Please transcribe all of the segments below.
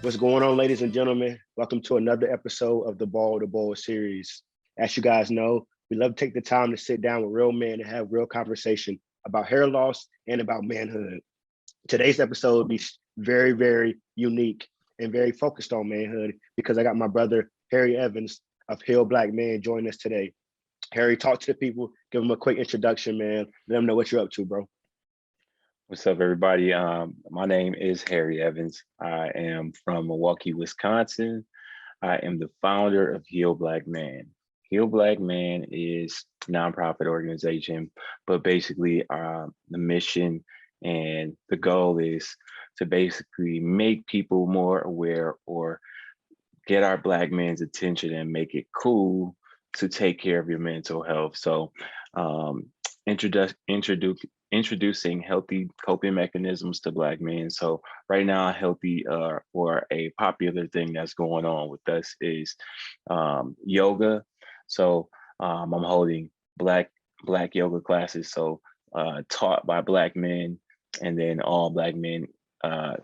What's going on, ladies and gentlemen? Welcome to another episode of the Ball to Bowl series. As you guys know, we love to take the time to sit down with real men and have real conversation about hair loss and about manhood. Today's episode will be very, very unique and very focused on manhood because I got my brother, Harry Evans of Hill Black Man, joining us today. Harry, talk to the people, give them a quick introduction, man. Let them know what you're up to, bro. What's up, everybody? My name is Harry Evans. I am from Milwaukee, Wisconsin. I am the founder of Heal Black Man. Heal Black Man is a nonprofit organization, but basically the mission and the goal is to basically make people more aware or get our Black men's attention and make it cool to take care of your mental health. So introducing healthy coping mechanisms to Black men. So right now, healthy or a popular thing that's going on with us is yoga. So I'm holding Black yoga classes. So taught by Black men, and then all Black men, what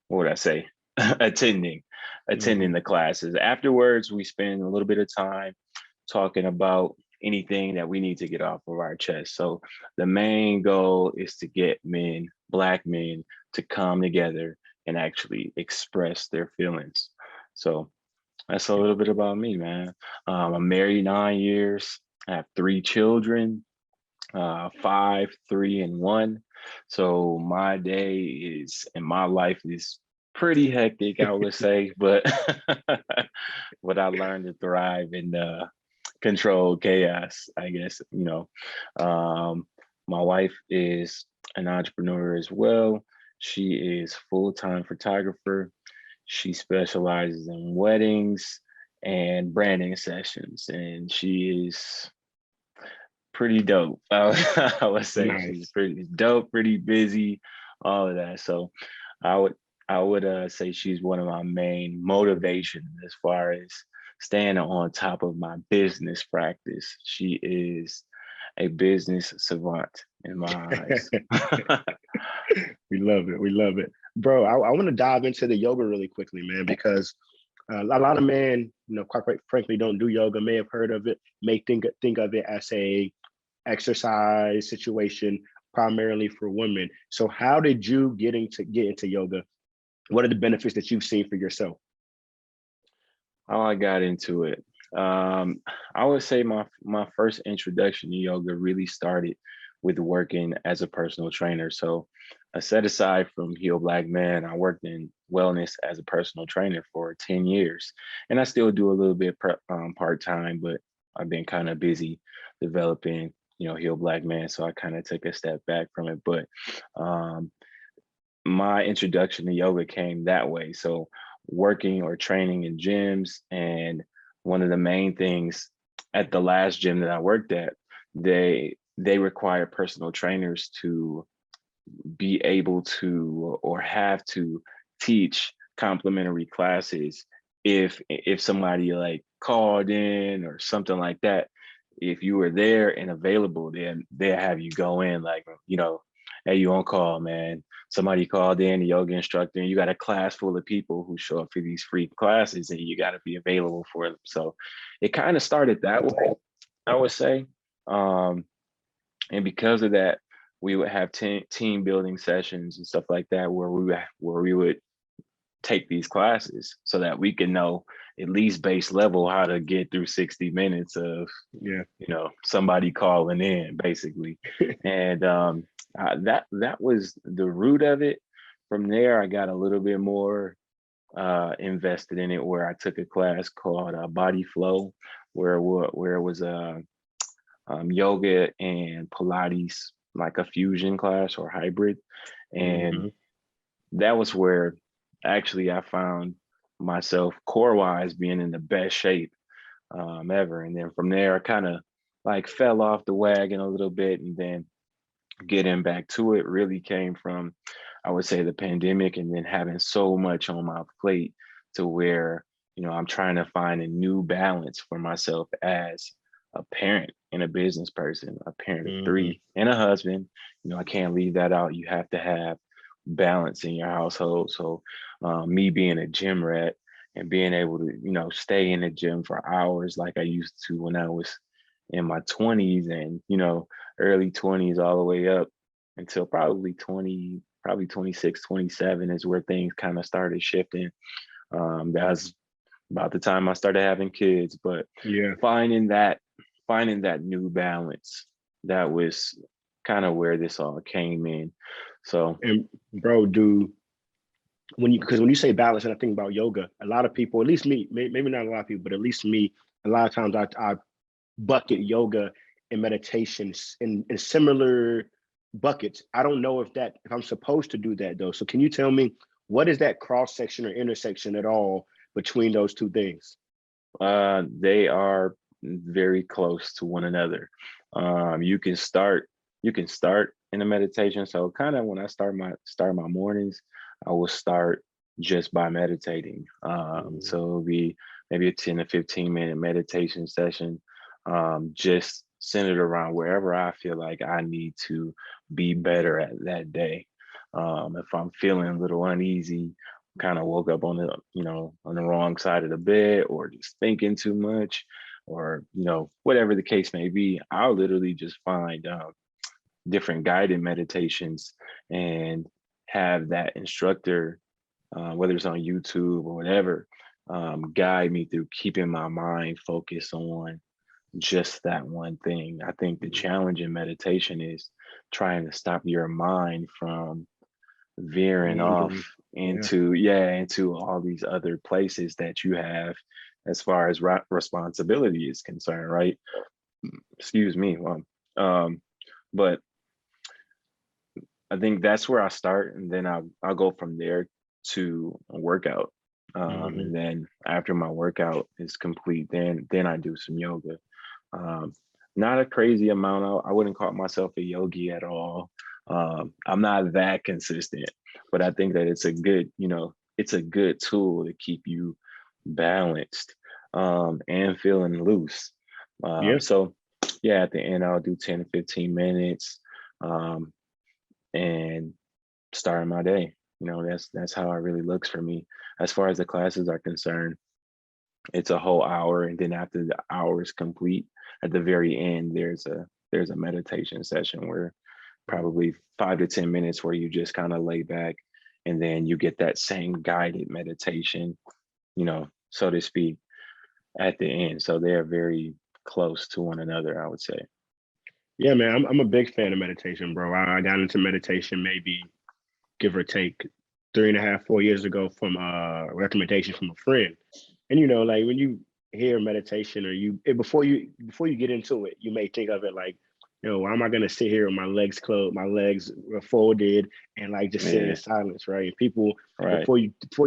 would I say? attending the classes. Afterwards, we spend a little bit of time talking about anything that we need to get off of our chest. So the main goal is to get men, Black men, to come together and actually express their feelings. So that's a little bit about me, man. I'm married 9 years. I have 3 children, 5, 3, and 1. So my day is, and my life is pretty hectic, I would say, but I learned to thrive in control chaos, I guess. My wife is an entrepreneur as well. She is full-time photographer. She specializes in weddings and branding sessions, and she is pretty dope. I would say Nice. She's pretty dope, pretty busy, all of that. So I would say she's one of my main motivations as far as staying on top of my business practice. She is a business savant in my eyes. We love it. We love it. Bro, I want to dive into the yoga really quickly, man, because a lot of men, quite frankly, don't do yoga, may have heard of it, may think of it as a exercise situation primarily for women. So how did you get into yoga? What are the benefits that you've seen for yourself? How I got into it. I would say my first introduction to yoga really started with working as a personal trainer. So set aside from Heal Black Man, I worked in wellness as a personal trainer for 10 years. And I still do a little bit part-time, but I've been kind of busy developing, Heal Black Man. So I kind of took a step back from it. But my introduction to yoga came that way. So working or training in gyms, and one of the main things at the last gym that I worked at, they require personal trainers to be able to or have to teach complimentary classes if somebody like called in or something like that. If you were there and available, then they'll have you go in, like, hey, you on call, man. Somebody called in, a yoga instructor, and you got a class full of people who show up for these free classes, and you got to be available for them. So it kind of started that way, I would say. And because of that, we would have team building sessions and stuff like that, where we would take these classes so that we can know at least base level how to get through 60 minutes of somebody calling in, basically. And that was the root of it. From there, I got a little bit more invested in it, where I took a class called Body Flow, where it was yoga and Pilates, like a fusion class or hybrid. And that was where actually I found myself core-wise being in the best shape ever. And then from there, I kind of like fell off the wagon a little bit, and then getting back to it really came from, I would say, the pandemic, and then having so much on my plate to where, I'm trying to find a new balance for myself as a parent and a business person, a parent of 3 and a husband. I can't leave that out. You have to have balance in your household. So me being a gym rat and being able to, stay in the gym for hours like I used to when I was in my 20s and, early 20s all the way up until probably 20, probably 26, 27 is where things kind of started shifting. That's about the time I started having kids, but Yeah. finding that finding that new balance, that was kind of where this all came in. So And bro, because when you say balance and I think about yoga, a lot of people, at least me, maybe not a lot of people, but at least me, a lot of times I bucket yoga and meditations in similar buckets. I don't know if I'm supposed to do that though. So can you tell me what is that cross section or intersection at all between those two things? they are very close to one another. You can start in a meditation. So kind of when I start my mornings, I will start just by meditating. Mm, So it'll be maybe a 10 to 15-minute meditation session, just centered around wherever I feel like I need to be better at that day. If I'm feeling a little uneasy, kind of woke up on the wrong side of the bed, or just thinking too much, or whatever the case may be, I'll literally just find different guided meditations and have that instructor, whether it's on YouTube or whatever, guide me through keeping my mind focused on just that one thing. I think the mm, challenge in meditation is trying to stop your mind from veering off wandering. Yeah. into all these other places that you have as far as responsibility is concerned, right? Excuse me. Um, but I think that's where I start, and then I'll go from there to a workout. Hmm. And then after my workout is complete, then I do some yoga. Um, Not a crazy amount. I wouldn't call myself a yogi at all. I'm not that consistent, but I think that it's a good tool to keep you balanced, and feeling loose. Yeah. So yeah, at the end I'll do 10 to 15 minutes, um, and starting my day. That's how it really looks for me. As far as the classes are concerned, it's a whole hour, and then after the hour is complete, at the very end, there's a meditation session where probably 5 to 10 minutes where you just kind of lay back, and then you get that same guided meditation, so to speak, at the end. So they are very close to one another, I would say. Yeah, man, I'm a big fan of meditation, bro. I got into meditation maybe give or take 3.5, 4 years ago from a recommendation from a friend. And like when you hear meditation or before you get into it, you may think of it like, why am I gonna sit here with my legs closed, my legs are folded, and like just sit in Yeah, silence, right? And people right. before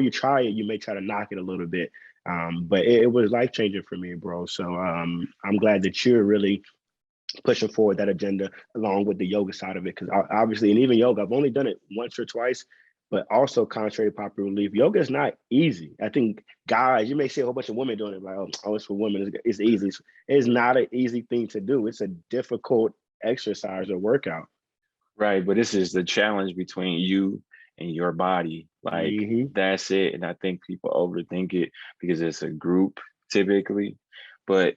you try it, you may try to knock it a little bit. But it was life changing for me, bro. So I'm glad that you're really pushing forward that agenda along with the yoga side of it. Because obviously, and even yoga, I've only done it once or twice, but also contrary to popular belief, yoga is not easy. I think guys, you may see a whole bunch of women doing it, like, oh it's for women, it's easy. It's not an easy thing to do. It's a difficult exercise or workout. Right, but this is the challenge between you and your body. Like, Hmm. that's it. And I think people overthink it because it's a group typically. But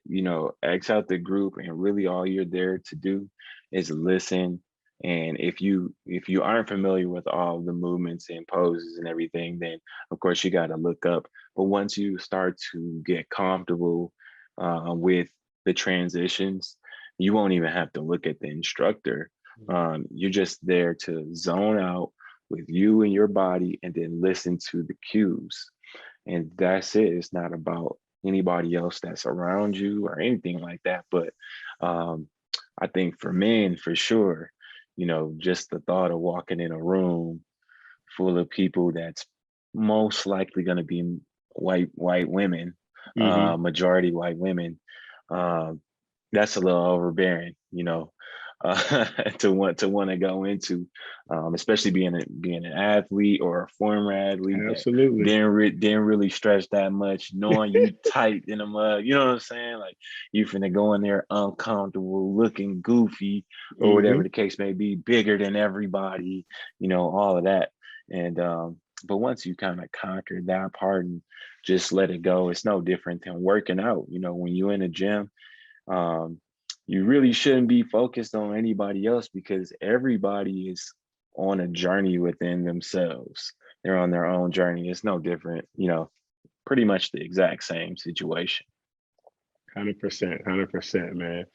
X out the group, and really all you're there to do is listen. And if you aren't familiar with all the movements and poses and everything, then of course you got to look up. But once you start to get comfortable with the transitions, you won't even have to look at the instructor. You're just there to zone out with you and your body, and then listen to the cues. And that's it. It's not about anybody else that's around you or anything like that. But um, I think for men, for sure, just the thought of walking in a room full of people that's most likely going to be white women, Hmm. majority white women, um, that's a little overbearing, to want to go into, especially being an athlete or a former athlete that Absolutely. didn't really stretch that much, knowing you tight in the mud. You know what I'm saying? Like, you finna go in there uncomfortable, looking goofy, or whatever Hmm. the case may be, bigger than everybody, all of that. And but once you kind of conquer that part and just let it go, it's no different than working out. You know, when you're in a gym, um, you really shouldn't be focused on anybody else because everybody is on a journey within themselves. They're on their own journey. It's no different, you know, pretty much the exact same situation. 100%, 100%, man.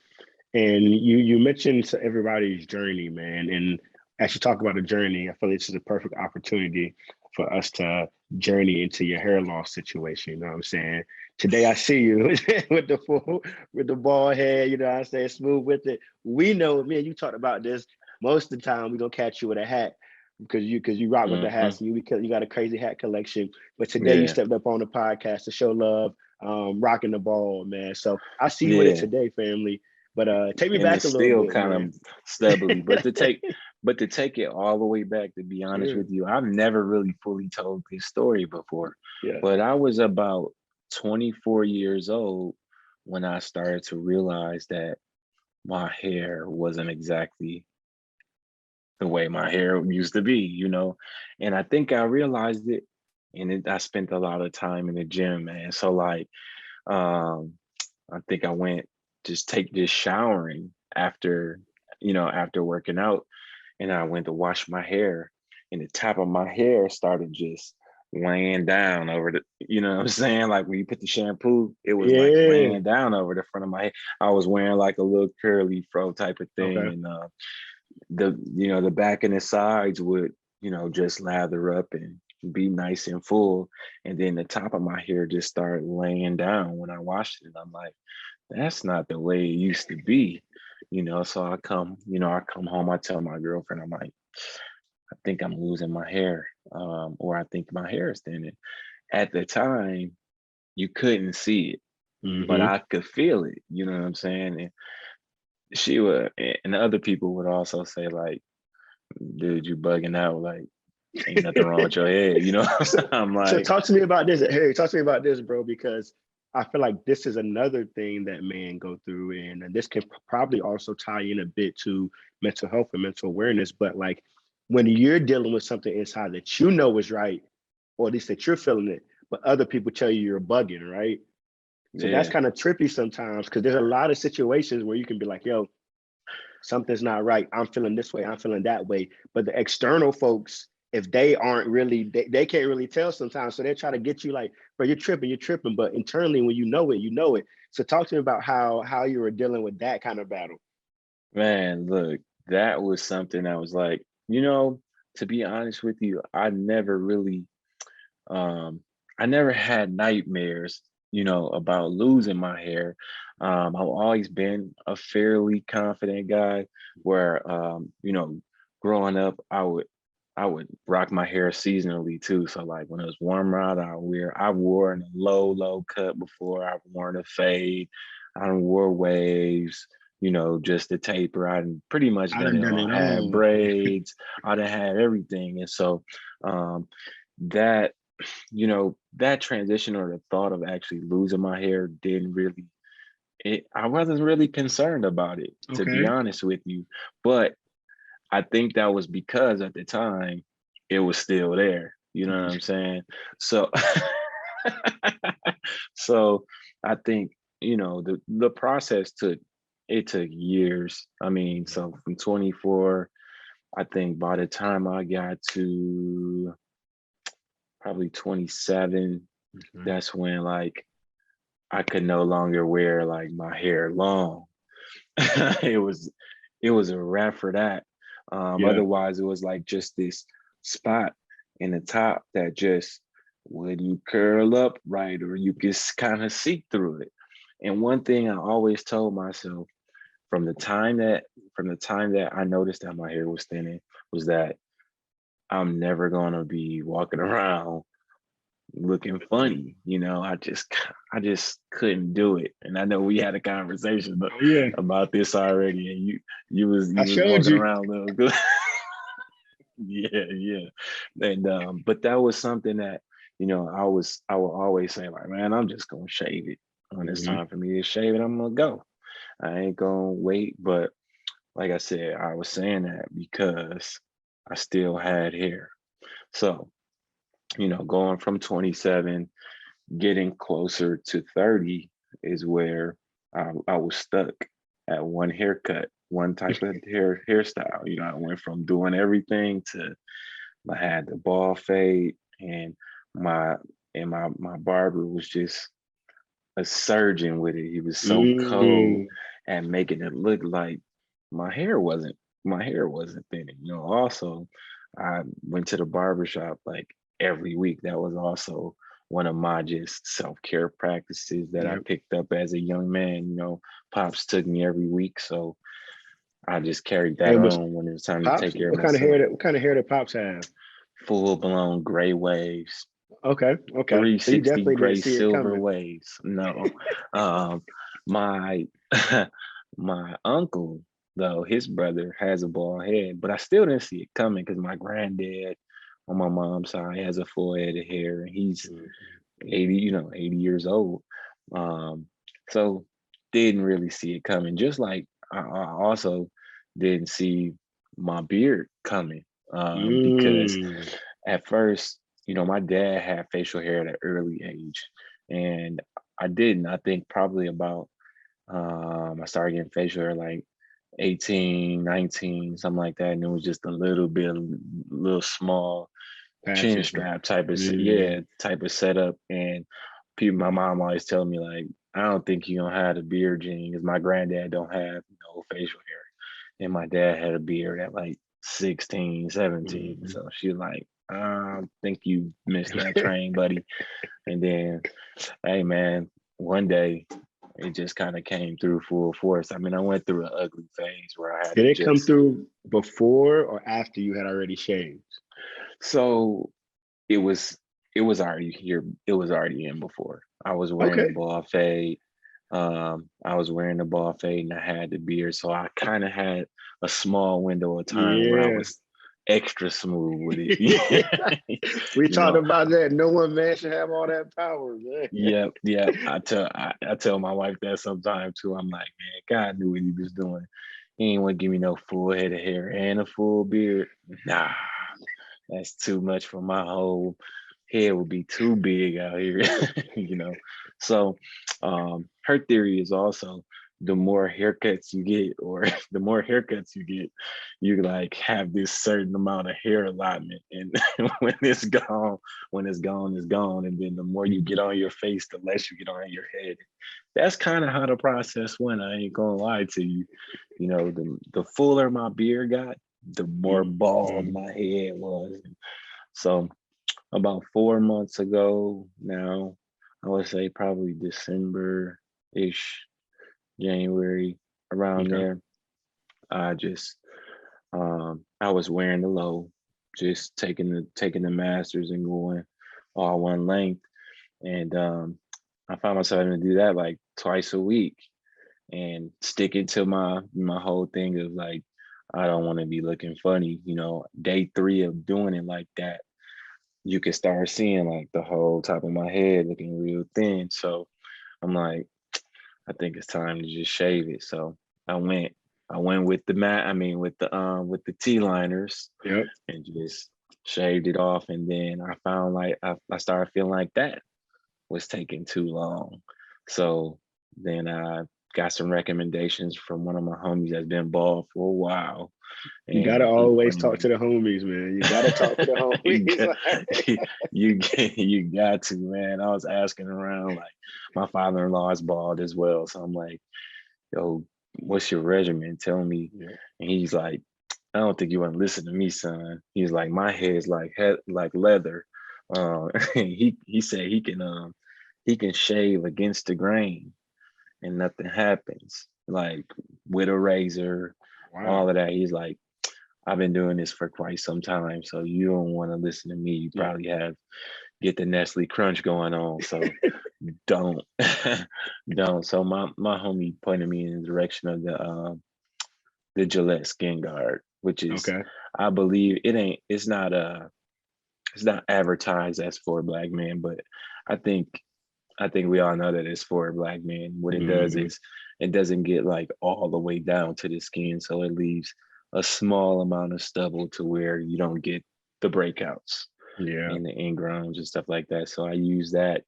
And you mentioned to everybody's journey, man. And as you talk about the journey, I feel like this is a perfect opportunity for us to journey into your hair loss situation. You know what I'm saying? Today I see you with the bald head, you know what I'm saying, smooth with it. We know, me and you talked about this most of the time, we don't catch you with a hat because you rock with the Hmm. hats and because you got a crazy hat collection. But today you Yeah, stepped up on the podcast to show love, rocking the ball, man. So I see you with it yeah. today, family. But take me And back it's a little still bit, kind man. of stubbly. But to take it all the way back, to be honest Yeah, with you, I've never really fully told this story before. yeah. But I was about 24 years old when I started to realize that my hair wasn't exactly the way my hair used to be, you know. And I think I realized it, and I spent a lot of time in the gym, man. So like, um, I think I went just showering after, after working out, and I went to wash my hair, and the top of my hair started just laying down over the, you know what I'm saying? Like when you put the shampoo, it was like Yeah. laying down over the front of my head. I was wearing like a little curly fro type of thing, Okay. and the back and the sides would, just lather up and be nice and full, and then the top of my hair just started laying down when I washed it. I'm like, that's not the way it used to be, so I come home, I tell my girlfriend, I'm like, I think I'm losing my hair, or I think my hair is thinning. At the time, you couldn't see it, but Mm-hmm. I could feel it, you know what I'm saying? And she would, and the other people would also say, like, dude, you bugging out, like, ain't nothing wrong with your head, so, I'm so like, talk to me about this, Harry. Talk to me about this, bro, because I feel like this is another thing that men go through, and this can probably also tie in a bit to mental health and mental awareness. But like when you're dealing with something inside that you know is right, or at least that you're feeling it, but other people tell you you're bugging, right? So that's yeah, kind of trippy sometimes because there's a lot of situations where you can be like, yo, something's not right. I'm feeling this way. I'm feeling that way. But the external folks, if they aren't really, they can't really tell sometimes. So they try to get you like, bro, you're tripping. But internally, when you know it, you know it. So talk to me about how you were dealing with that kind of battle. man, look, that was something that was like, to be honest with you, um, I never had nightmares, about losing my hair. I've always been a fairly confident guy where, growing up, I would rock my hair seasonally too. So like when it was warmer out, I wore in a low cut before. I've worn a fade. I done wore waves, just the taper. I done pretty much I done done it done all. it Had all. braids. I done had everything. And so um that that transition or the thought of actually losing my hair didn't really I wasn't really concerned about it, to be Okay. honest with you. But I think that was because at the time it was still there. You know what I'm saying? So so I think, the process took years. I mean, so from 24, I think by the time I got to probably 27, Mhm. that's when like I could no longer wear like my hair long. it was it was a wrap for that. Yeah. Otherwise, it was like just this spot in the top that just wouldn't curl up right, or you could kind of see through it. And one thing I always told myself from the time that I noticed that my hair was thinning was that I'm never gonna be walking around looking funny. I just couldn't do it. And I know we had a conversation Oh yeah. about this already, and you was I you was showed walking you. around a little good. Yeah, yeah. And but that was something that, I would always say, like, man, I'm just gonna shave it. When it's Hmm. time for me to shave it, I'm gonna go. I ain't gonna wait. But like I said, I was saying that because I still had hair. So, going from 27, getting closer to 30 is where I was stuck at one haircut, one type of hairstyle. I went from doing everything to I had the ball fade, and my my barber was just a surgeon with it. He was so cold Mm, at making it look like my hair wasn't my hair wasn't thinning. Also I went to the barber shop like every week. That was also one of my just self-care practices that I yep. picked up as a young man. Pops took me every week. So I just carried that And was on when it was time to Pops, take care of myself. what kind of hair did Pops have? Full blown gray waves, Okay, okay. So you 360 definitely didn't gray see it silver coming. waves. No. um my my uncle, though, his brother has a bald head, but I still didn't see it coming because my granddad on my mom's side has a full head of hair, and he's Mhm. 80, 80 years old. um so didn't really see it coming, just like I also didn't see my beard coming, because Mm, at first, my dad had facial hair at an early age, and I didn't. I think probably about I started getting facial hair like 18, 19, something like that, and it was just a little bit, a little small chin patches. strap type of Mm, yeah, type of setup. And people, my mom always telling me like, I don't think you don't have the beard gene, because my granddad don't have no facial hair, and my dad had a beard at like 16, 17. mhm. So she like, I think you missed that train, buddy. And then, hey man, one day it just kind of came through full force. I mean, I went through an ugly phase where I had Did to it come just, through before or after you had already shaved? so it was it was already here. It was already in before. I was wearing the Okay. ball fade. I was wearing the ball fade and I had the beard. So I kind of had a small window of time where I Yeah. was extra smooth with it. We you talked know, about that. No one man should have all that power, man. yep, yep. I tell my wife that sometimes too. I'm like, man, God knew what he was doing. He ain't want to give me no full head of hair and a full beard. Nah, that's too much for my whole head would be too big out here. So her theory is also the more haircuts you get, or the more haircuts you get, you like have this certain amount of hair allotment. And when it's gone, it's gone. And then the more you get on your face, the less you get on your head. That's kind of how the process went. I ain't gonna lie to you. The fuller my beard got, the more bald Mhm. my head was. So about 4 months ago now, I would say probably December-ish, January, around Okay. there, I just I was wearing the low, just taking the masters and going all one length. And I found myself having to do that like twice a week, and sticking to my whole thing of like, I don't want to be looking funny. Day three of doing it like that, you can start seeing like the whole top of my head looking real thin. So I'm like, I think it's time to just shave it. So I went I went with the with the T liners, Yep. and just shaved it off. And then I found like I started feeling like that was taking too long. So then I got some recommendations from one of my homies that's been bald for a while, You gotta and he always pointed talk to me. the homies, man. You gotta talk to the you homies. got you got to, man. I was asking around, like my father-in-law is bald as well, so I'm like, yo, what's your regimen? Tell me. Yeah. And he's like, I don't think you want to listen to me, son. He's like, my hair's like leather. He said he can shave against the grain and nothing happens. Like with a razor, all Wow. of that. He's like, I've been doing this for quite some time, so you don't want to listen to me. You Yeah. probably have get the Nestle Crunch going on, so don't, don't. So my homie pointed me in the direction of the Gillette Skin Guard, which is, Okay. I believe it's not advertised as for a black man, but I think I think we all know that it's for a black man. What it does Hmm. is it doesn't get like all the way down to the skin, so it leaves a small amount of stubble to where you don't get the breakouts. Yeah. and the ingrowns and stuff like that. So I use that.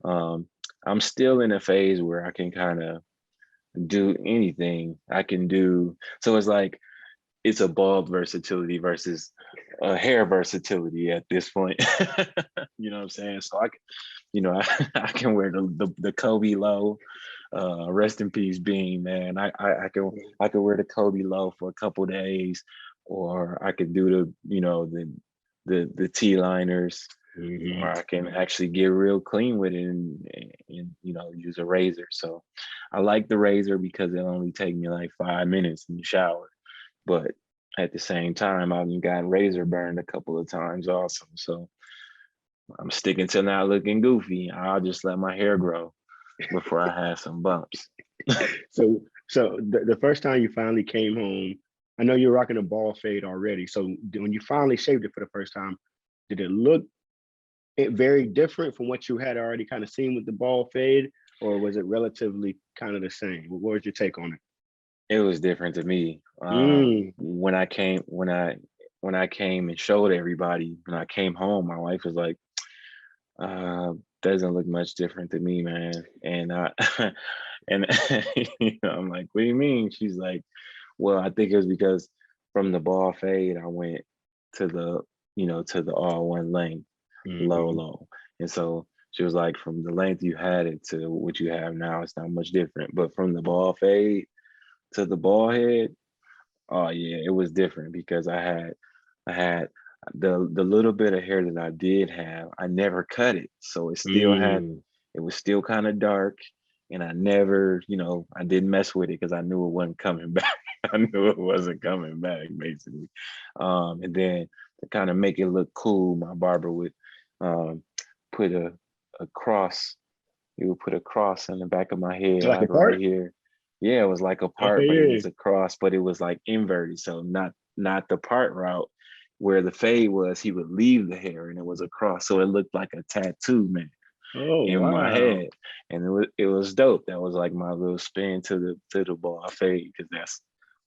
I'm still in a phase where I can kind of do anything I can do. So it's like it's a bald versatility versus a hair versatility at this point. You know what I'm saying? So I can wear the Kobe low. Rest in peace, Bean, man. I can wear the Kobe low for a couple days, or I could do the T liners, or Mm-hmm. I can actually get real clean with it and use a razor. So I like the razor because it only take me like 5 minutes in the shower. But at the same time, I've got razor burned a couple of times also. So I'm sticking to not looking goofy. I'll just let my hair grow before I have some bumps. So the first time you finally came home, I know you're rocking a ball fade already. So when you finally shaved it for the first time, did it look very different from what you had already kind of seen with the ball fade, or was it relatively kind of the same? What was your take on it? It was different to me. Mm, When I came and showed everybody, when I came home, my wife was like, doesn't look much different to me, man. And and I'm like, what do you mean? She's like, well, I think it was because from the ball fade, I went to the all one length, hmm. low. And so she was like, from the length you had it to what you have now, it's not much different. But from the ball fade to the ball head, oh yeah, it was different because I had the little bit of hair that I did have, I never cut it. So Mm. it was still kind of dark, and I never, I didn't mess with it because I knew it wasn't coming back. I knew it wasn't coming back, basically. And then to kind of make it look cool, my barber would um put a cross. He would put a cross in the back of my head, Like a like right part? here. Yeah, it was like a part, Okay, but it was yeah. a cross, but it was like inverted. So not the part route where the fade was. He would leave the hair and it was a cross. So it looked like a tattoo, man, Oh in my wow. head. And it was dope. That was like my little spin to the ball fade, because that's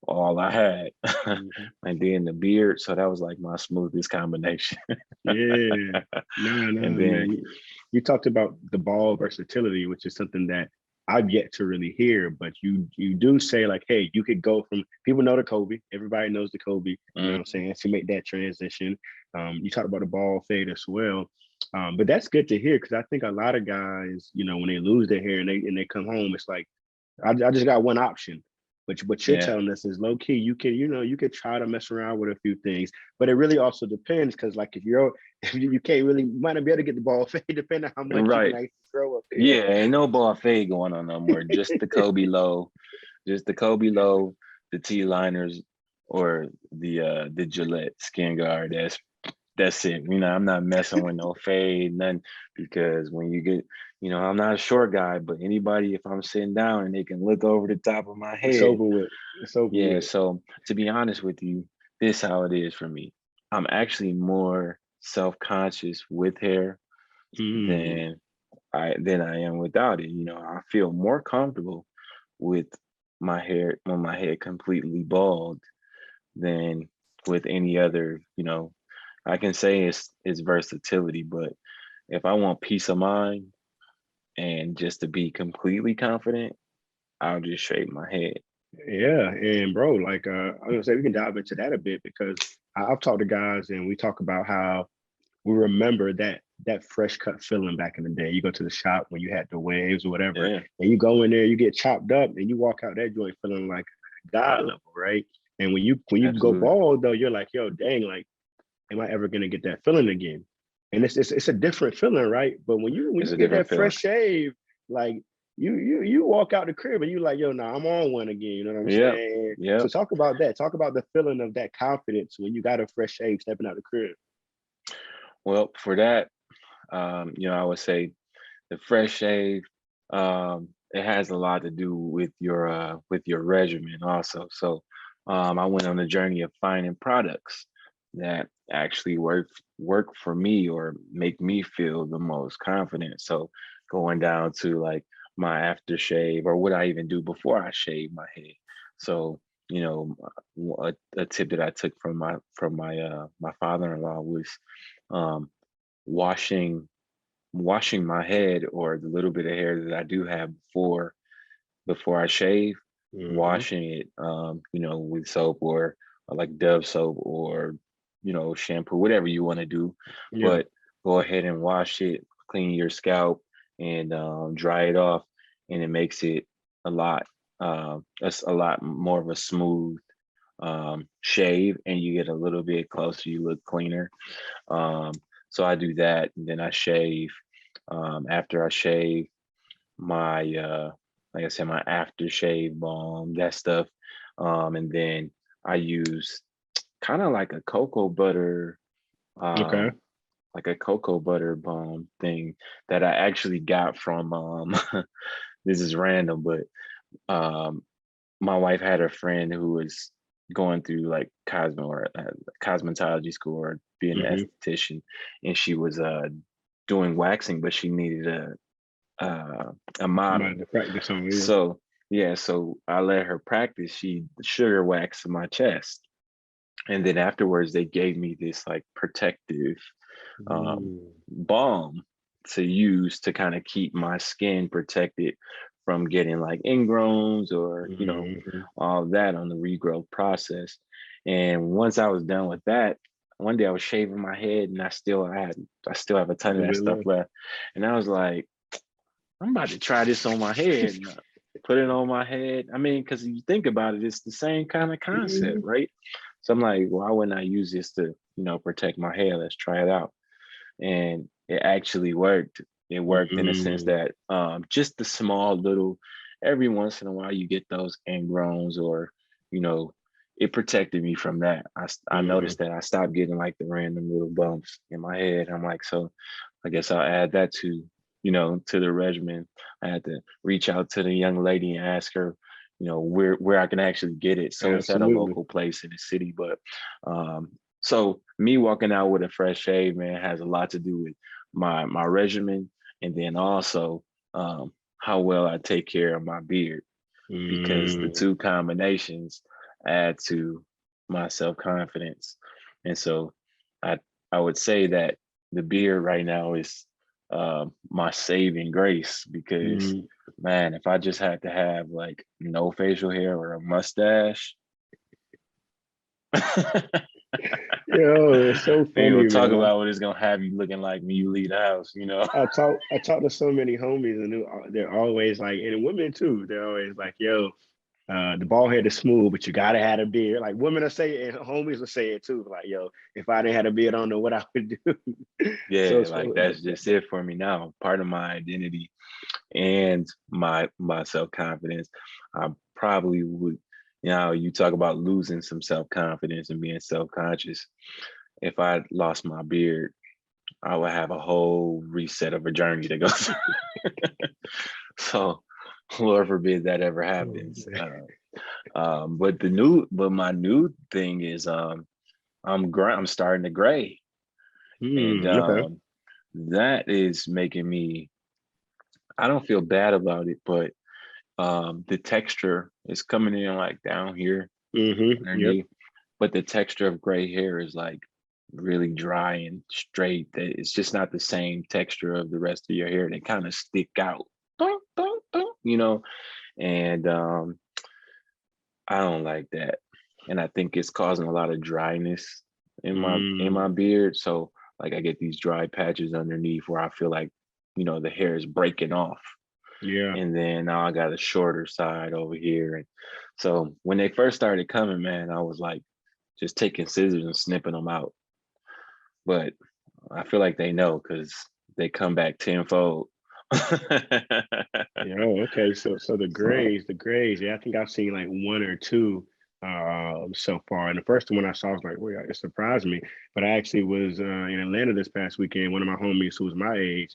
all I had. Mhm. And then the beard. So that was like my smoothest combination. Yeah. No, no, And man. then You talked about the ball versatility, which is something that I've yet to really hear, but you do say like, hey, you could go from people know the Kobe, everybody knows the Kobe, you know what I'm mm, saying, to make that transition. You talked about the ball fade as well. But that's good to hear because I think a lot of guys, when they lose their hair and they come home, it's like I just got one option. But what you're yeah, telling us is low key. You could try to mess around with a few things, but it really also depends because like if you can't really you might not be able to get the ball fade depending on how much you can right. actually throw up there. Yeah, ain't no ball fade going on no more. Just the Kobe low, the T liners, or the Gillette skin guard. That's it. I'm not messing with no fade, nothing, because when you get, I'm not a short guy, but anybody, if I'm sitting down and they can look over the top of my It's head, over with. It's over yeah. with. So to be honest with you, this how it is for me. I'm actually more self-conscious with hair Mm, than I am without it. I feel more comfortable with my hair when my head completely bald than with any other. I can say it's versatility, but if I want peace of mind and just to be completely confident, I'll just shave my head. yeah, and bro, like I'm gonna say we can dive into that a bit because I've talked to guys and we talk about how we remember that fresh cut feeling back in the day. You go to the shop when you had the waves or whatever, Yeah, and you go in there, you get chopped up, and you walk out that joint feeling like God level, right? And when you go absolutely. bald though, you're like, yo, dang, like, am I ever gonna get that feeling again? And it's a different feeling, right? But when you when It's you a get different that fresh feeling. shave, like you walk out the crib and you like, yo, nah, I'm on one again. You know what I'm Yep. saying? So Yep. talk about that. Talk about the feeling of that confidence when you got a fresh shave stepping out the crib. Well, for that, I would say the fresh shave, it has a lot to do with your regimen also. So I went on a journey of finding products that actually work for me or make me feel the most confident. So going down to like my aftershave, or what I even do before I shave my head. So a tip that I took from my father-in-law was washing my head, or the little bit of hair that I do have before I shave, Hmm. washing it, with soap, or like Dove soap, or shampoo, whatever you want to do. Yeah. But go ahead and wash it, clean your scalp, and dry it off, and it makes it a lot that's a lot more of a smooth shave, and you get a little bit closer, you look cleaner. um, so I do that, and then I shave. After I shave, my like I said, my aftershave balm, that stuff. And then I use kind of Okay. um, like a cocoa butter balm thing that I actually got from this is random, but um my wife had a friend who was going through like cosmetology school, or being an Hmm. esthetician, and she was doing waxing, but she needed uh, a model. Somebody to practice on, yeah. So yeah, so I let her practice. She sugar waxed my chest, and then afterwards they gave me this like protective Mm. balm to use to kind of keep my skin protected from getting like ingrowns, or Hmm. all of that on the regrowth process. And once I was done with that, one day I was shaving my head, and I still have a A ton of little that bit stuff left. left. And I was like, I'm about to try this on my head. And put it on my head. I mean, because you think about it, it's the same kind of concept, Hmm. right? So I'm like, why wouldn't I use this to, protect my hair? Let's try it out. And it actually worked. It worked in the sense Mm. that just the small little, every once in a while you get those ingrowns, or you know, it protected me from that. I Hmm. noticed that I stopped getting like the random little bumps in my head. I'm like, so I guess I'll add that to the regimen. I had to reach out to the young lady and ask her, where I can actually get it. So it's at a Absolutely. local place in the city, but um, so me walking out with a fresh shave, man, has a lot to do with my regimen, and then also how well I take care of my beard, because the Mm. two combinations add to my self confidence. And so I I would say that the beard right now is my saving grace, because Mm. man, if I just had to have like no facial hair or a mustache, Yo, it's so we funny, will talk man. about what it's gonna have you looking like when you leave the house. I talk to so many homies, and they're always like, and women too. They're always like, "Yo, the bald head is smooth, but you gotta have a beard." Like women will say it, and homies will say it too. Like, "Yo, if I didn't have a beard, I don't know what I would do." So Yeah, it's like so, that's just it for me now. Part of my identity and my self-confidence. I probably would, you talk about losing some self-confidence and being self-conscious. If I lost my beard, I would have a whole reset of a journey to go through. So Lord forbid that ever happens. But my new thing is I'm starting to gray, and okay. that is making me. I don't feel bad about it, but the texture is coming in like down here Yep. underneath, but the texture of gray hair is like really dry and straight. It's just not the same texture of the rest of your hair. They kind of stick out, dunk, dunk, dunk. And I don't like that, and I think it's causing a lot of dryness in my Mm. beard. So like I get these dry patches underneath where I feel like the hair is breaking off, Yeah. and then now I got a shorter side over here. And so when they first started coming, man, I was like just taking scissors and snipping them out. But I feel like they know, because they come back tenfold. Yeah. Oh, okay. So So, the grays. Yeah, I think I've seen like one or two so far. And the first one I saw was like, well, it surprised me. But I actually was in Atlanta this past weekend. One of my homies who was my age,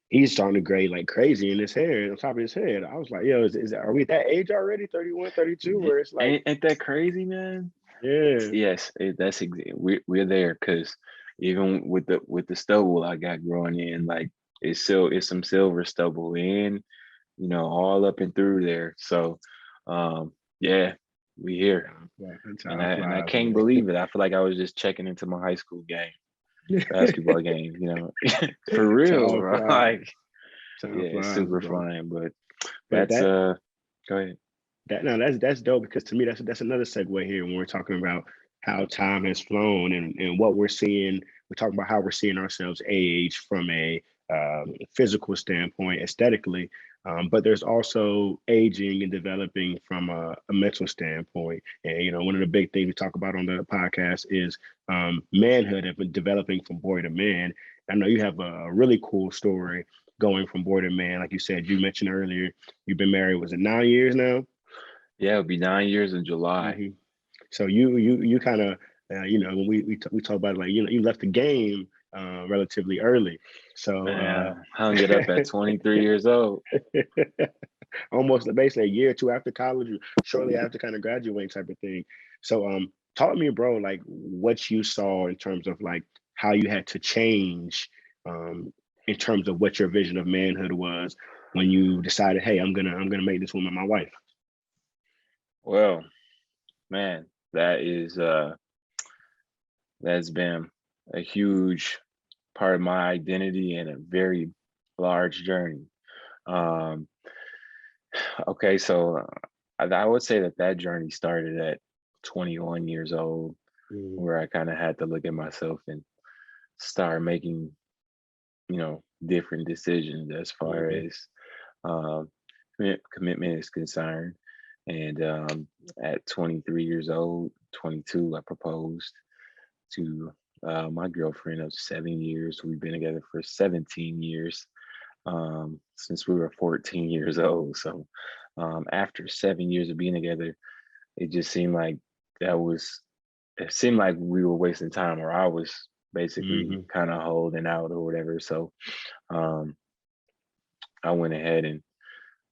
he's starting to gray like crazy in his hair, on top of his head. I was like, yo, are we at that age already? 31, 32, where it's like, ain't that crazy, man? yeah. Yes, we're there, because even with the stubble I got growing in, like it's some silver stubble in, all up and through there. So, yeah, we here, Time and time I flies, can't man. believe it. I feel like I was just checking into my high school game. basketball game, for real, Time bro. flies. Like, Time yeah, it's flies, super bro. fun. But But that's that go ahead. that no, that's dope because to me that's another segue here when we're talking about how time has flown and what we're seeing. We're talking about how we're seeing ourselves age from a physical standpoint, aesthetically, but there's also aging and developing from a mental standpoint. And one of the big things we talk about on the podcast is manhood and developing from boy to man. I know you have a really cool story going from boy to man. Like you said, you mentioned earlier, you've been married, was it 9 years now? Yeah, it'll be 9 years in July. Hmm. So you kind of when we talk about it, like you left the game relatively early. So Man, hung it up at 23 years old. almost basically a year or two after college, shortly after kind of graduating type of thing. So talk to me, bro, like what you saw in terms of like how you had to change um, in terms of what your vision of manhood was when you decided, hey, I'm gonna make this woman my wife. Well, man, that is that's been a huge part of my identity and a very large journey. Um, okay, so I would say that journey started at 21 years old, Mm-hmm. where I kind of had to look at myself and start making, different decisions as far Mm-hmm. as um, commitment is concerned. And at 23 years old, 22, I proposed to my girlfriend of 7 years. We've been together for 17 years since we were 14 years old. So after 7 years of being together, it just seemed like that was, it seemed like we were wasting time, or I was basically Mm-hmm. kind of holding out or whatever. So um, I went ahead and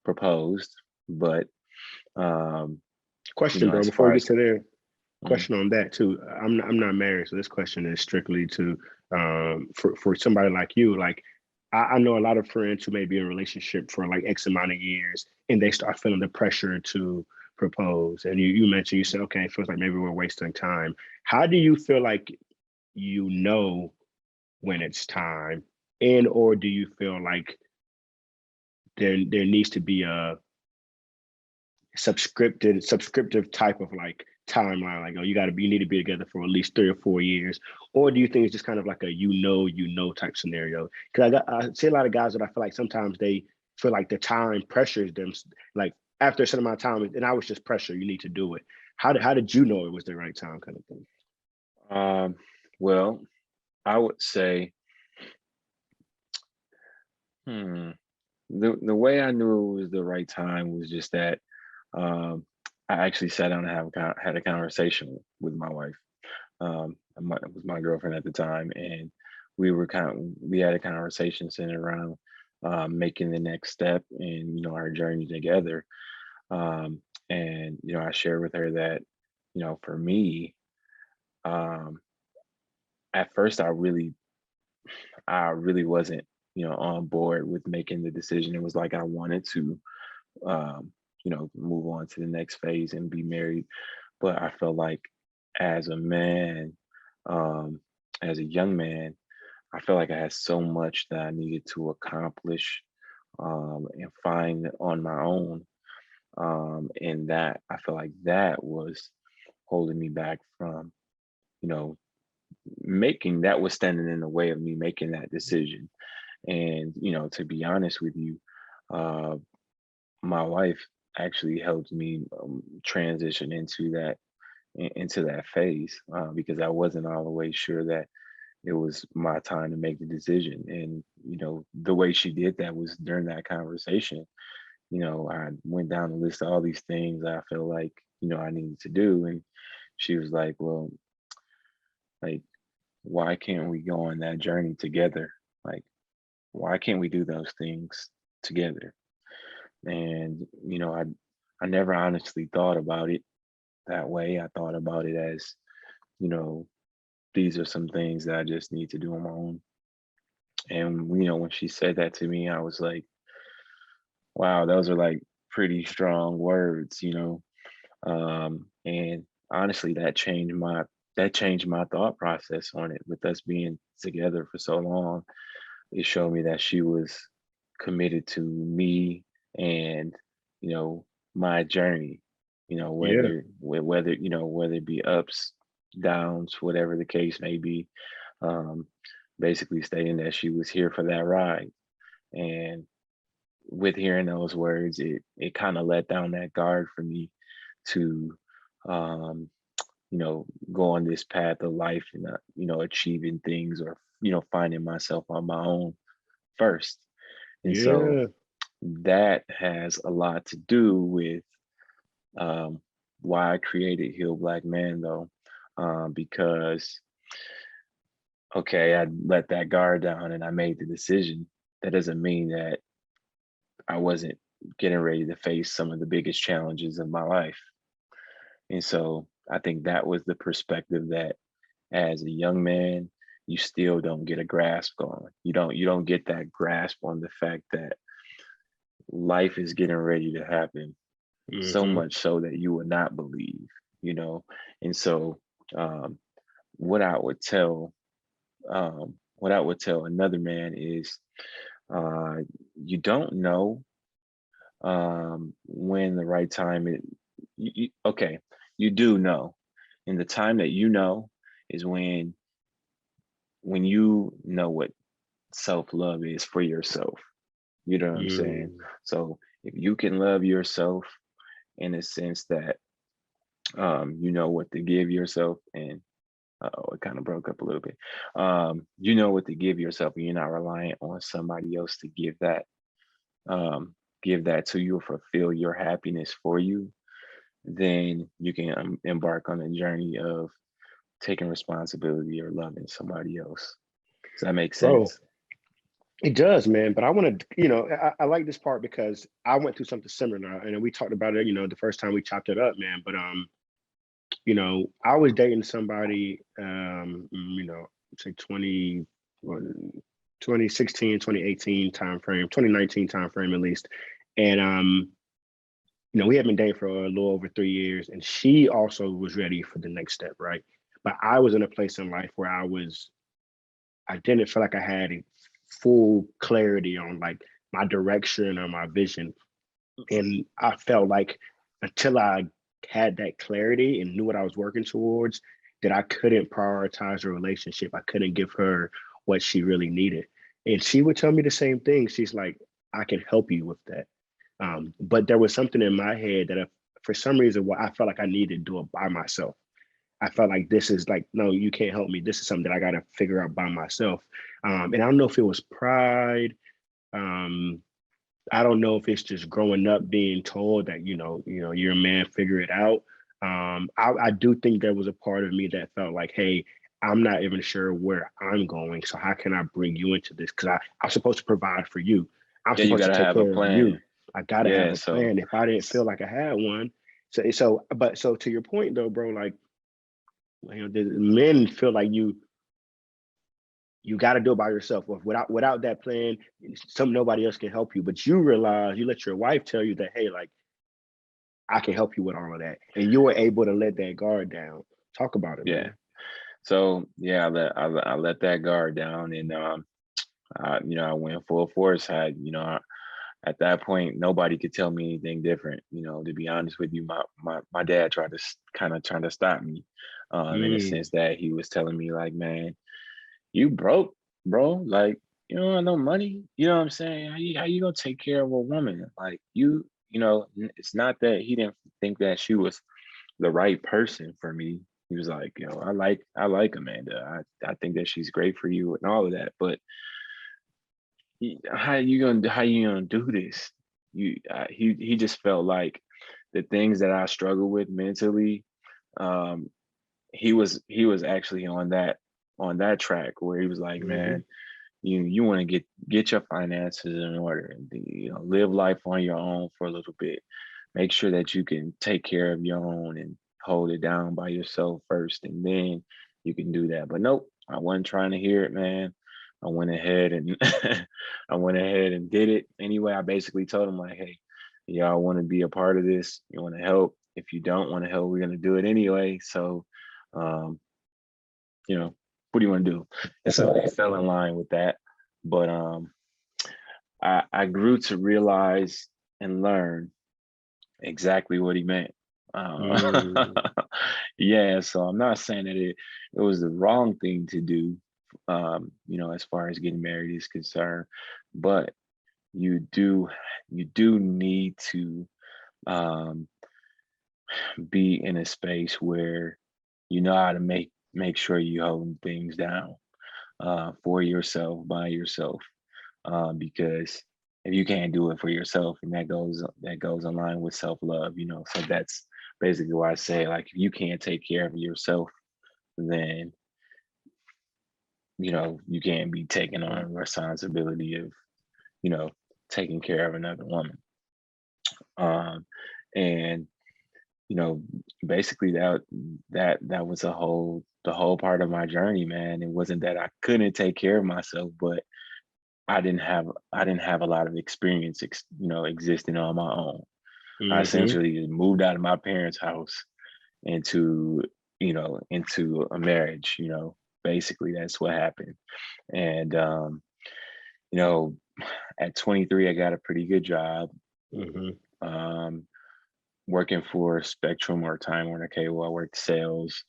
proposed. But, um, Question, bro, as before we far get as, to there, mm, question on that too. I'm not married, so this question is strictly to for somebody like you. Like I know a lot of friends who may be in a relationship for like X amount of years, and they start feeling the pressure to propose. And you mentioned, you said, okay, it feels like maybe we're wasting time. How do you feel like you know when it's time, and or do you feel like there needs to be a subscriptive type of like timeline, like, oh, you need to be together for at least 3 or 4 years? Or do you think it's just kind of like a type scenario? Because I see a lot of guys that I feel like sometimes they feel like the time pressures them, like after a certain amount of time, and I was just pressure, you need to do it. How did you know it was the right time, kind of thing? um, well, I would say, hmm, the way I knew it was the right time was just that um, I actually sat down and had a conversation with my wife. It was my girlfriend at the time, and we had a conversation centered around making the next step in our journey together. Um, and I shared with her that for me, um, at first I really wasn't on board with making the decision. It was like I wanted to um, move on to the next phase and be married. But I felt like as a man, um, as a young man, I felt like I had so much that I needed to accomplish and find on my own. And that I felt like that was holding me back from, you know, that was standing in the way of me making that decision. And, to be honest with you, uh, my wife actually helped me transition into that phase because I wasn't all the way sure that it was my time to make the decision. And the way she did that was during that conversation. I went down the list of all these things I feel like I needed to do, and she was like, "Well, like, why can't we go on that journey together? Like, why can't we do those things together?" And I never honestly thought about it that way. I thought about it as, you know, these are some things that I just need to do on my own. And when she said that to me, I was like, wow, those are like pretty strong words. And honestly, that changed my thought process on it. With us being together for so long, it showed me that she was committed to me and, you know, my journey, Yeah. whether it be ups, downs, whatever the case may be. Um, Basically stating that she was here for that ride. And with hearing those words, it kind of let down that guard for me to um, go on this path of life and achieving things, or finding myself on my own first. And so Yeah. that has a lot to do with um, why I created Heal Black Man, though, because okay, I let that guard down and I made the decision. That doesn't mean that I wasn't getting ready to face some of the biggest challenges of my life. And so I think that was the perspective that, as a young man, you still don't get a grasp on. You don't get that grasp on the fact that life is getting ready to happen, so Hmm. much so that you would not believe, you know. And so um, what I would tell another man is, uh, you don't know when the right time is. Okay, you do know, and the time that you know is when you know what self-love is for yourself. You know what I'm saying? Mm. So if you can love yourself in a sense that you know what to give yourself, and oh, it kind of broke up a little bit. You know what to give yourself, and you're not reliant on somebody else to um, give that to you or fulfill your happiness for you. Then you can embark on a journey of taking responsibility or loving somebody else. Does that make Bro, sense? it does, man. But I want to, I like this part because I went through something similar, and we talked about it, the first time we chopped it up, man. But I was dating somebody, say 2016, 2018 time frame, 2019 time frame at least. And we had been dating for a little over 3 years, and she also was ready for the next step, right? But I was in a place in life where I didn't feel like I had a full clarity on like my direction or my vision. And I felt like until I had that clarity and knew what I was working towards, that I couldn't prioritize a relationship. I couldn't give her what she really needed. And she would tell me the same thing. She's like, I can help you with that. But there was something in my head that for some reason, what I felt like I needed to do it by myself. I felt like this is like, no, you can't help me. This is something that I got to figure out by myself. And I don't know if it was pride. Um, I don't know if it's just growing up being told that you're a man, figure it out. I do think there was a part of me that felt like, hey, I'm not even sure where I'm going, so how can I bring you into this? Because I'm supposed to provide for you. I'm Yeah, you supposed to gotta take have a care of you. plan. I gotta have Yeah, a so plan. If I didn't feel like I had one, so to your point though, bro, like the men feel like you got to do it by yourself. Or without that plan, nobody else can help you. But you realize you let your wife tell you that, hey, like I can help you with all of that, and you were able to let that guard down. Talk about it, yeah. man. So yeah, I let that guard down, and I went full force. At that point, nobody could tell me anything different. To be honest with you, my dad tried to kind of trying to stop me, in the Mm, sense that he was telling me like, man, you broke, bro. Like, you don't have no money. You know what I'm saying? How you gonna take care of a woman? Like, it's not that he didn't think that she was the right person for me. He was like, I like Amanda. I think that she's great for you and all of that. But how you gonna do this? He just felt like the things that I struggle with mentally. Um, he was actually on that track where he was like, hmm. man, you want to get your finances in order, and live life on your own for a little bit. Make sure that you can take care of your own and hold it down by yourself first, and then you can do that. But nope, I wasn't trying to hear it, man. I went ahead and I went ahead and did it anyway. I basically told him like, hey, y'all want to be a part of this? You want to help? If you don't want to help, we're gonna do it anyway. So, um, you know, what do you want to do? And so it fell in line with that. But I grew to realize and learn exactly what he meant. Mm, Yeah, so I'm not saying that it was the wrong thing to do, as far as getting married is concerned, but you do you do need to um, be in a space where you know how to make sure you holding things down for yourself by yourself, because if you can't do it for yourself, and that goes in line with self-love, so that's basically why I say, like, if you can't take care of yourself, then you can't be taking on responsibility of you know taking care of another woman. Um and you know basically that was the whole part of my journey, man. It wasn't that I couldn't take care of myself, but I didn't have a lot of experience, existing on my own. I mm-hmm. essentially just moved out of my parents' house into, into a marriage. Basically that's what happened. And you know, at 23, I got a pretty good job, Mm-hmm. um, working for Spectrum or Time Warner Cable. I worked sales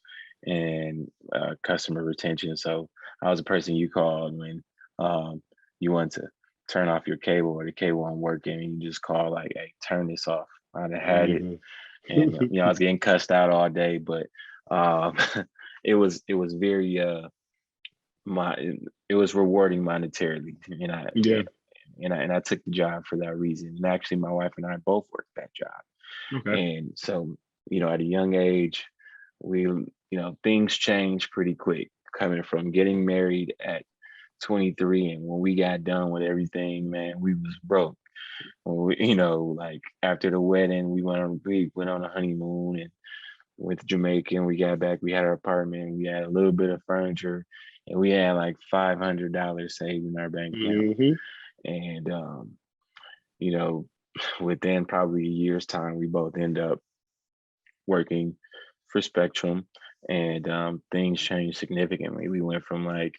and customer retention. So I was the person you called when um, you want to turn off your cable or the cable wasn't working, and you just call like, "Hey, turn this off." I'd have had it, Mm-hmm. and I was getting cussed out all day, but um, it was very my it was rewarding monetarily, and Yeah. I took the job for that reason. And actually, my wife and I both worked that job. Okay. And so, at a young age, things change pretty quick, coming from getting married at 23. And when we got done with everything, man, we was broke. When like after the wedding, we went on a honeymoon and went to Jamaica, and we got back, we had our apartment, we had a little bit of furniture, and we had like $500 saved in our bank account. Mm-hmm. And, you know, within probably a year's time, we both end up working for Spectrum, and things changed significantly. We went from like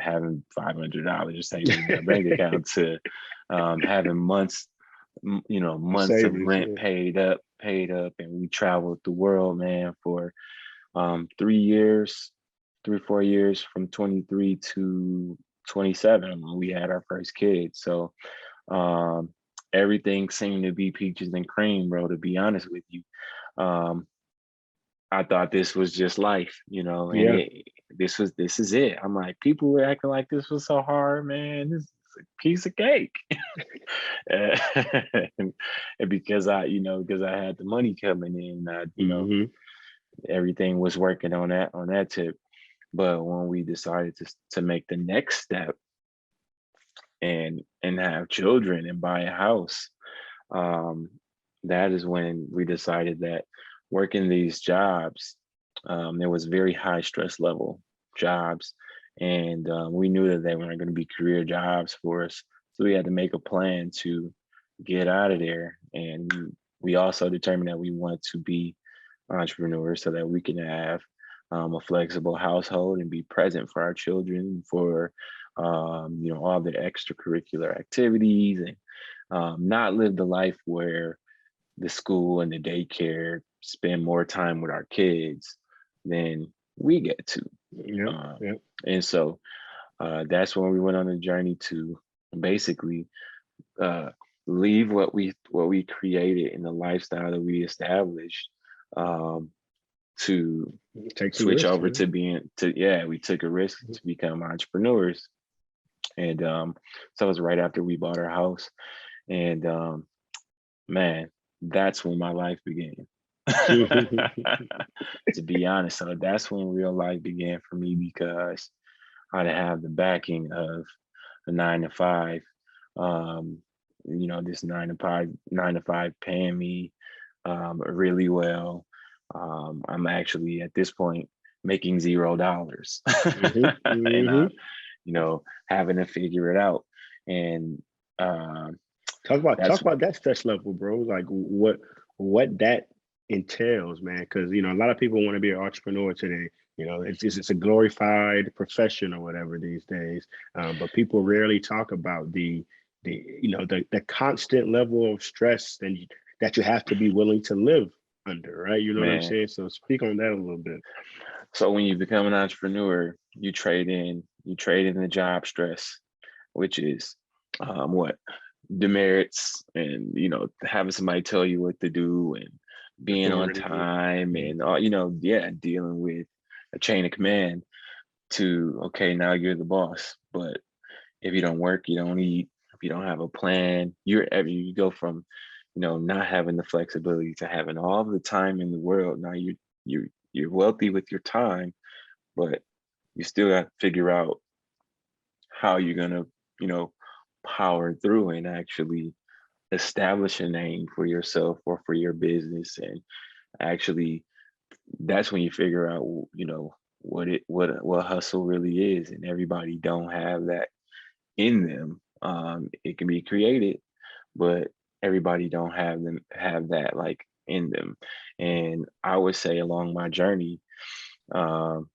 having $500 saved in our bank account to having months of Savings. rent Yeah. paid up, and we traveled the world, man, for 3 years, 3 4 years, from 23 to 27 when we had our first kid. So um, everything seemed to be peaches and cream, bro, to be honest with you. um, I thought this was just life, and Yeah. this is it. I'm like, people were acting like this was so hard, man. This is a piece of cake. and, and because I had the money coming in, Mm-hmm. everything was working on that tip. But when we decided to make the next step and have children and buy a house, um, that is when we decided that working these jobs, there was very high stress level jobs, and we knew that they weren't going to be career jobs for us. So we had to make a plan to get out of there, and we also determined that we wanted to be entrepreneurs so that we can have a flexible household and be present for our children, for all the extracurricular activities, and not live the life where the school and the daycare spend more time with our kids than we get to. Yep. Um, Yep. and so that's when we went on a journey to basically uh, leave what we created and the lifestyle that we established, um, to Take some switch risks, over man. to yeah, we took a risk to become entrepreneurs. And so it was right after we bought our house. And man, that's when my life began. To be honest, so that's when real life began for me, because I didn't have the backing of a 9 to 5. Um, this 9 to 5 paying me really well. I'm actually at this point making $0, Mm-hmm. and Mm-hmm. having to figure it out. And um, Talk that's about that stress level, bro. Like what that entails, man. Because a lot of people want to be an entrepreneur today. You know, it's a glorified profession or whatever these days. But people rarely talk about the constant level of stress that you have to be willing to live under, right? You know what I'm Man. saying? So speak on that a little bit. So when you become an entrepreneur, you trade in the job stress, which is what demerits, and having somebody tell you what to do, and being on Authority. time, and yeah, dealing with a chain of command to, okay, now you're the boss. But if you don't work, you don't eat. If you don't have a plan, you go from not having the flexibility to having all the time in the world. Now you're wealthy with your time, but you still got to figure out how you're gonna, you know, power through and actually establish a name for yourself or for your business. And actually, that's when you figure out, what hustle really is. And everybody don't have that in them. It can be created, but everybody don't have that like in them. And I would say along my journey, um,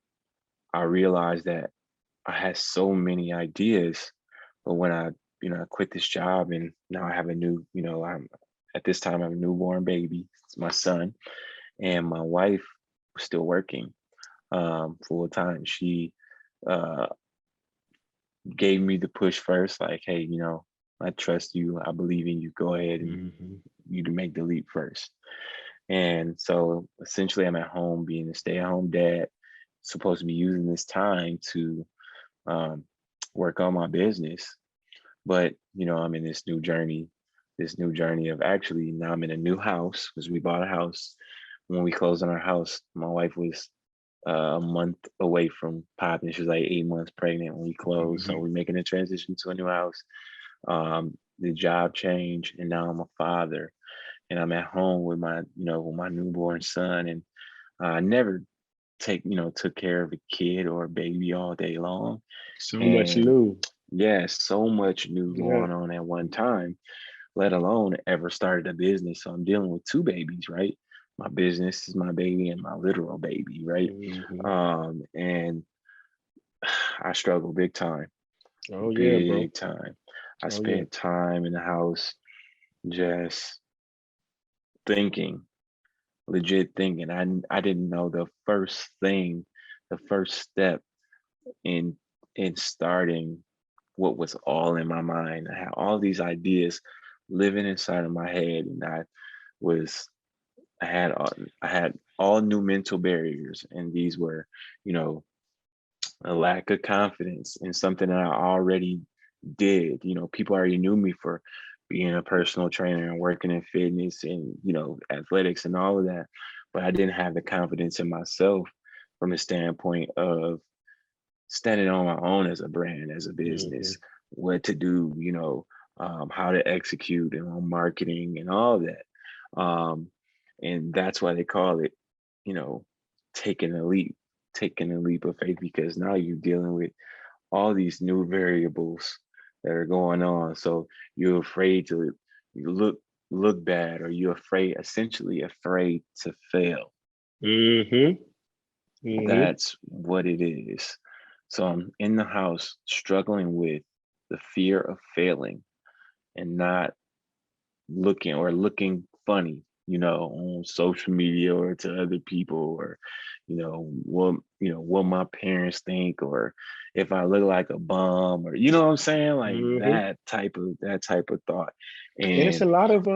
I realized that I had so many ideas, but when I quit this job, and now I have a new, I'm at this time I have a newborn baby. It's my son, and my wife was still working full time. She uh, gave me the push first, like, hey, I trust you, I believe in you. Go ahead and Hmm. you to make the leap first. And so essentially, I'm at home being a stay-at-home dad, supposed to be using this time to um, work on my business. But I'm in this new journey of, actually, now I'm in a new house because we bought a house. When we closed on our house, my wife was a month away from popping. She was like 8 months pregnant when we closed. So Hmm. we're making a transition to a new house. The job change, and now I'm a father, and I'm at home with my newborn son. And I never took care of a kid or a baby all day long. So much And new. yeah, so much new Yeah. going on at one time, let alone ever started a business. So I'm dealing with two babies, right? My business is my baby and my literal baby, right? Hmm. And I struggle big time, Oh yeah, bro. big time. I Oh yeah. spent time in the house just thinking, legit thinking. I didn't know the first step in starting what was all in my mind. I had all these ideas living inside of my head, and was I had all new mental barriers, and these were, you know, a lack of confidence in something that I already did. People already knew me for being a personal trainer and working in fitness and, athletics and all of that. But I didn't have the confidence in myself from the standpoint of standing on my own as a brand, as a business, Hmm. what to do, how to execute and on marketing and all that. Um, and that's why they call it, you know, taking a leap, taking a leap of faith, because now you're dealing with all these new variables that are going on. So you're afraid to you look bad, or you're essentially afraid to fail. Hmm. Hmm. That's what it is. So I'm in the house struggling with the fear of failing and not looking funny, on social media or to other people, or what my parents think, or if I look like a bum, or what I'm saying, like Hmm. that type of thought. And it's a And lot of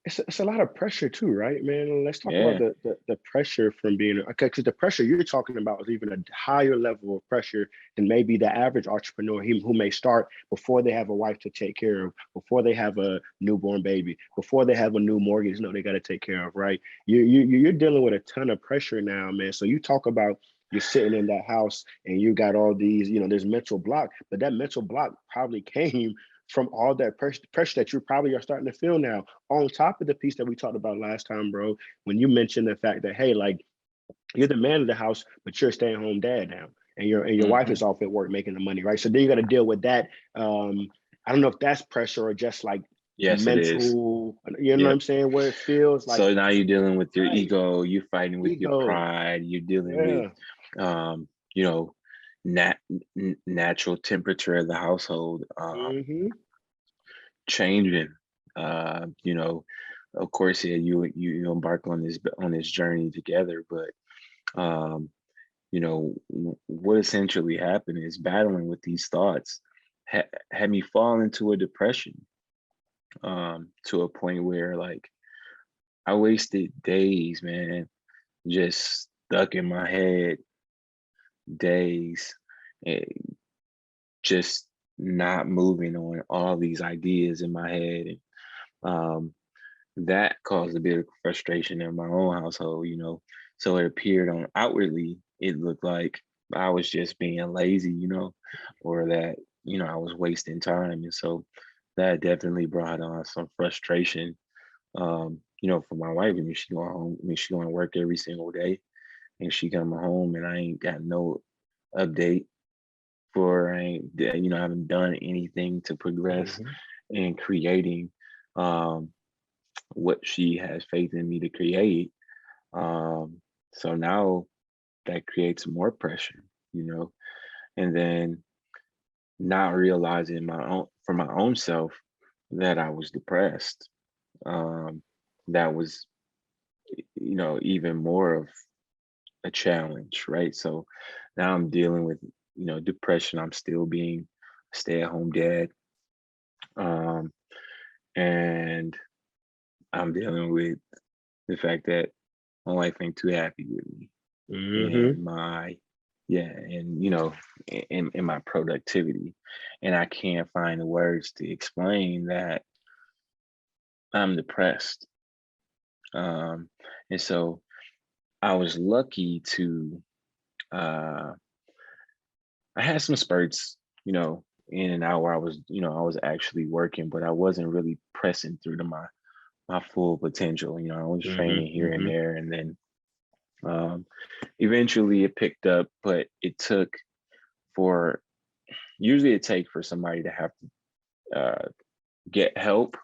it's a lot of pressure too, right, man? Let's talk about yeah, the pressure from being, okay, because the pressure you're talking about is even a higher level of pressure than maybe the average entrepreneur who may start before they have a wife to take care of, before they have a newborn baby, before they have a new mortgage, they got to take care of, right? You're dealing with a ton of pressure now, man. So you talk about you're sitting in that house and you got all these, there's mental block, but that mental block probably came from all that pressure that you probably are starting to feel now, on top of the piece that we talked about last time, bro, when you mentioned the fact that, hey, like, you're the man of the house, but you're a stay-at-home dad now, and your wife hmm is off at work making the money, right? So then you got to deal with that. I don't know if that's pressure or just like yes, it is. mental, you know what Yep. I'm saying, where it feels like, So now you're dealing with your right, ego, you're fighting with your ego, pride, you're dealing with yeah. you know, nat- natural temperature of the household Mm-hmm. changing. You know, of course, yeah, you embark on this journey together, but um, you know, what essentially happened is battling with these thoughts had me fall into a depression, to a point where like I wasted days, man, just stuck in my head, days, eh, just not moving on all these ideas in my head. And that caused a bit of frustration in my own household, you know. So it appeared on outwardly, it looked like I was just being lazy, you know, or that, you know, I was wasting time. And so that definitely brought on some frustration, you know, for my wife. I mean, she going home, I mean, she going to work every single day and she coming home and I ain't got no update for, I ain't, you know, I haven't done anything to progress Mm-hmm. in creating, um, what she has faith in me to create. Um, so now that creates more pressure, you know, and then not realizing my own for my own self that I was depressed. Um, that was, you know, even more of a challenge, right? So now I'm dealing with, you know, depression. I'm still being a stay-at-home dad. Um, and I'm dealing with the fact that my wife ain't too happy with me Mm-hmm. and my yeah, and you know, in my productivity. And I can't find the words to explain that I'm depressed. Um, and so I was lucky to uh I had some spurts, you know, in and out where I was, you know, I was actually working, but I wasn't really pressing through to my full potential. You know, I was Mm-hmm. training here and Mm-hmm. there, and then um, eventually it picked up. But it took for usually it takes for somebody to have to get help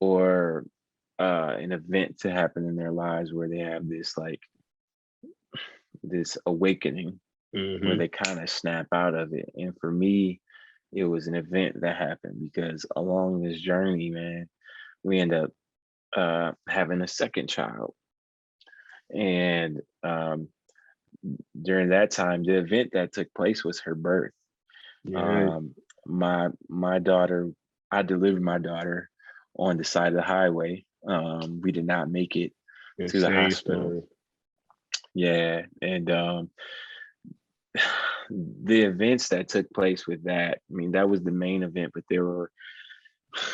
or an event to happen in their lives where they have this like this awakening where Mm-hmm. they kind of snap out of it. And for me, it was an event that happened because along this journey, man, we end up having a second child. And during that time, the event that took place was her birth. Yeah. Um, my daughter, I delivered my daughter on the side of the highway. We did not make it to the Insane hospital. story. Yeah, and the events that took place with that, I mean, that was the main event, but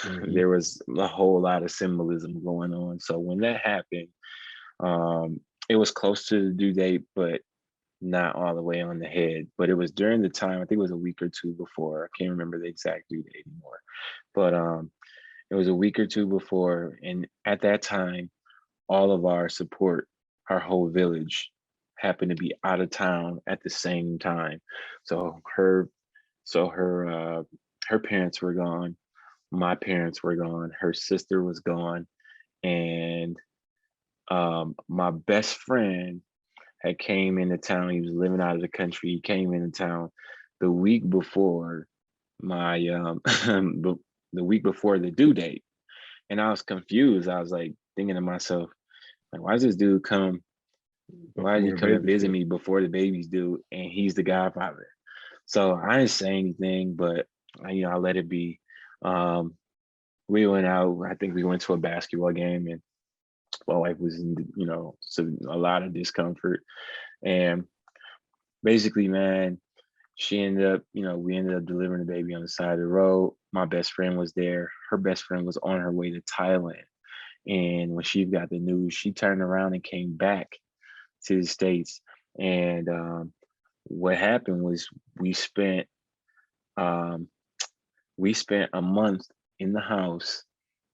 Mm-hmm. there was a whole lot of symbolism going on. So when that happened, it was close to the due date, but not all the way on the head. But it was during the time, I think it was a week or two before. I can't remember the exact due date anymore. But it was a week or two before, and at that time, all of our support, our whole village, happened to be out of town at the same time. So her parents were gone, my parents were gone, her sister was gone, and my best friend had came into town. He was living out of the country. He came into town the week before my the week before the due date, and I was confused. I was like thinking to myself, like, why does this dude come? Why did Before he the come and baby's visit due. me before the baby's due? And he's the godfather. So I didn't say anything, but you know, I let it be. Um, we went out. I think we went to a basketball game, and my wife was in, you know, a lot of discomfort. And basically, man, she ended up, you know, we ended up delivering the baby on the side of the road. My best friend was there. Her best friend was on her way to Thailand. And when she got the news, she turned around and came back to the States. And what happened was we spent um, we spent a month in the house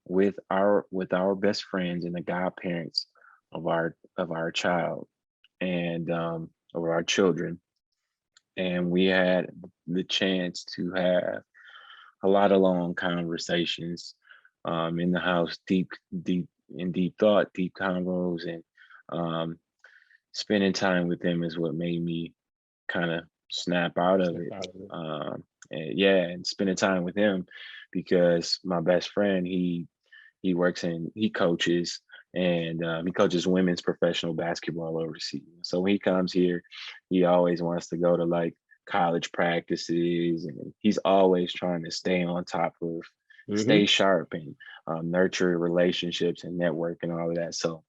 with our best friends and the godparents of our child and of our children, and we had the chance to have a lot of long conversations in the house, deep thought, deep convos, and um, spending time with them is what made me kind of snap out of Step it. out of it. And yeah, and spending time with him because my best friend, he coaches, and he coaches women's professional basketball overseas. So when he comes here, he always wants to go to like college practices, and he's always trying to stay on top of, stay Mm-hmm. sharp, and nurture relationships and network and all of that. So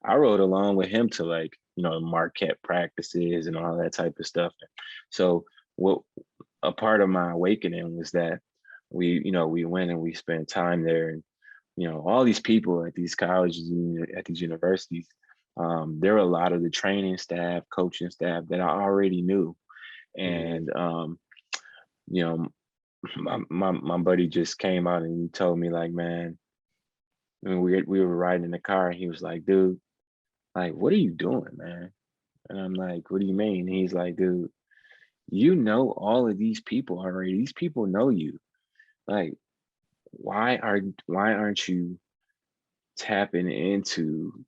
I rode along with him to like, Marquette practices and all that type of stuff. So what a part of my awakening was that we went and we spent time there, and all these people at these colleges and at these universities, there were a lot of the training staff, coaching staff that I already knew. Mm-hmm. And you know my buddy just came out and he told me like, man, when we were riding in the car, and he was like, dude, like, what are you doing, man? And I'm like, what do you mean? And he's like, dude, you know all of these people already. These people know you. Like, why aren't you tapping into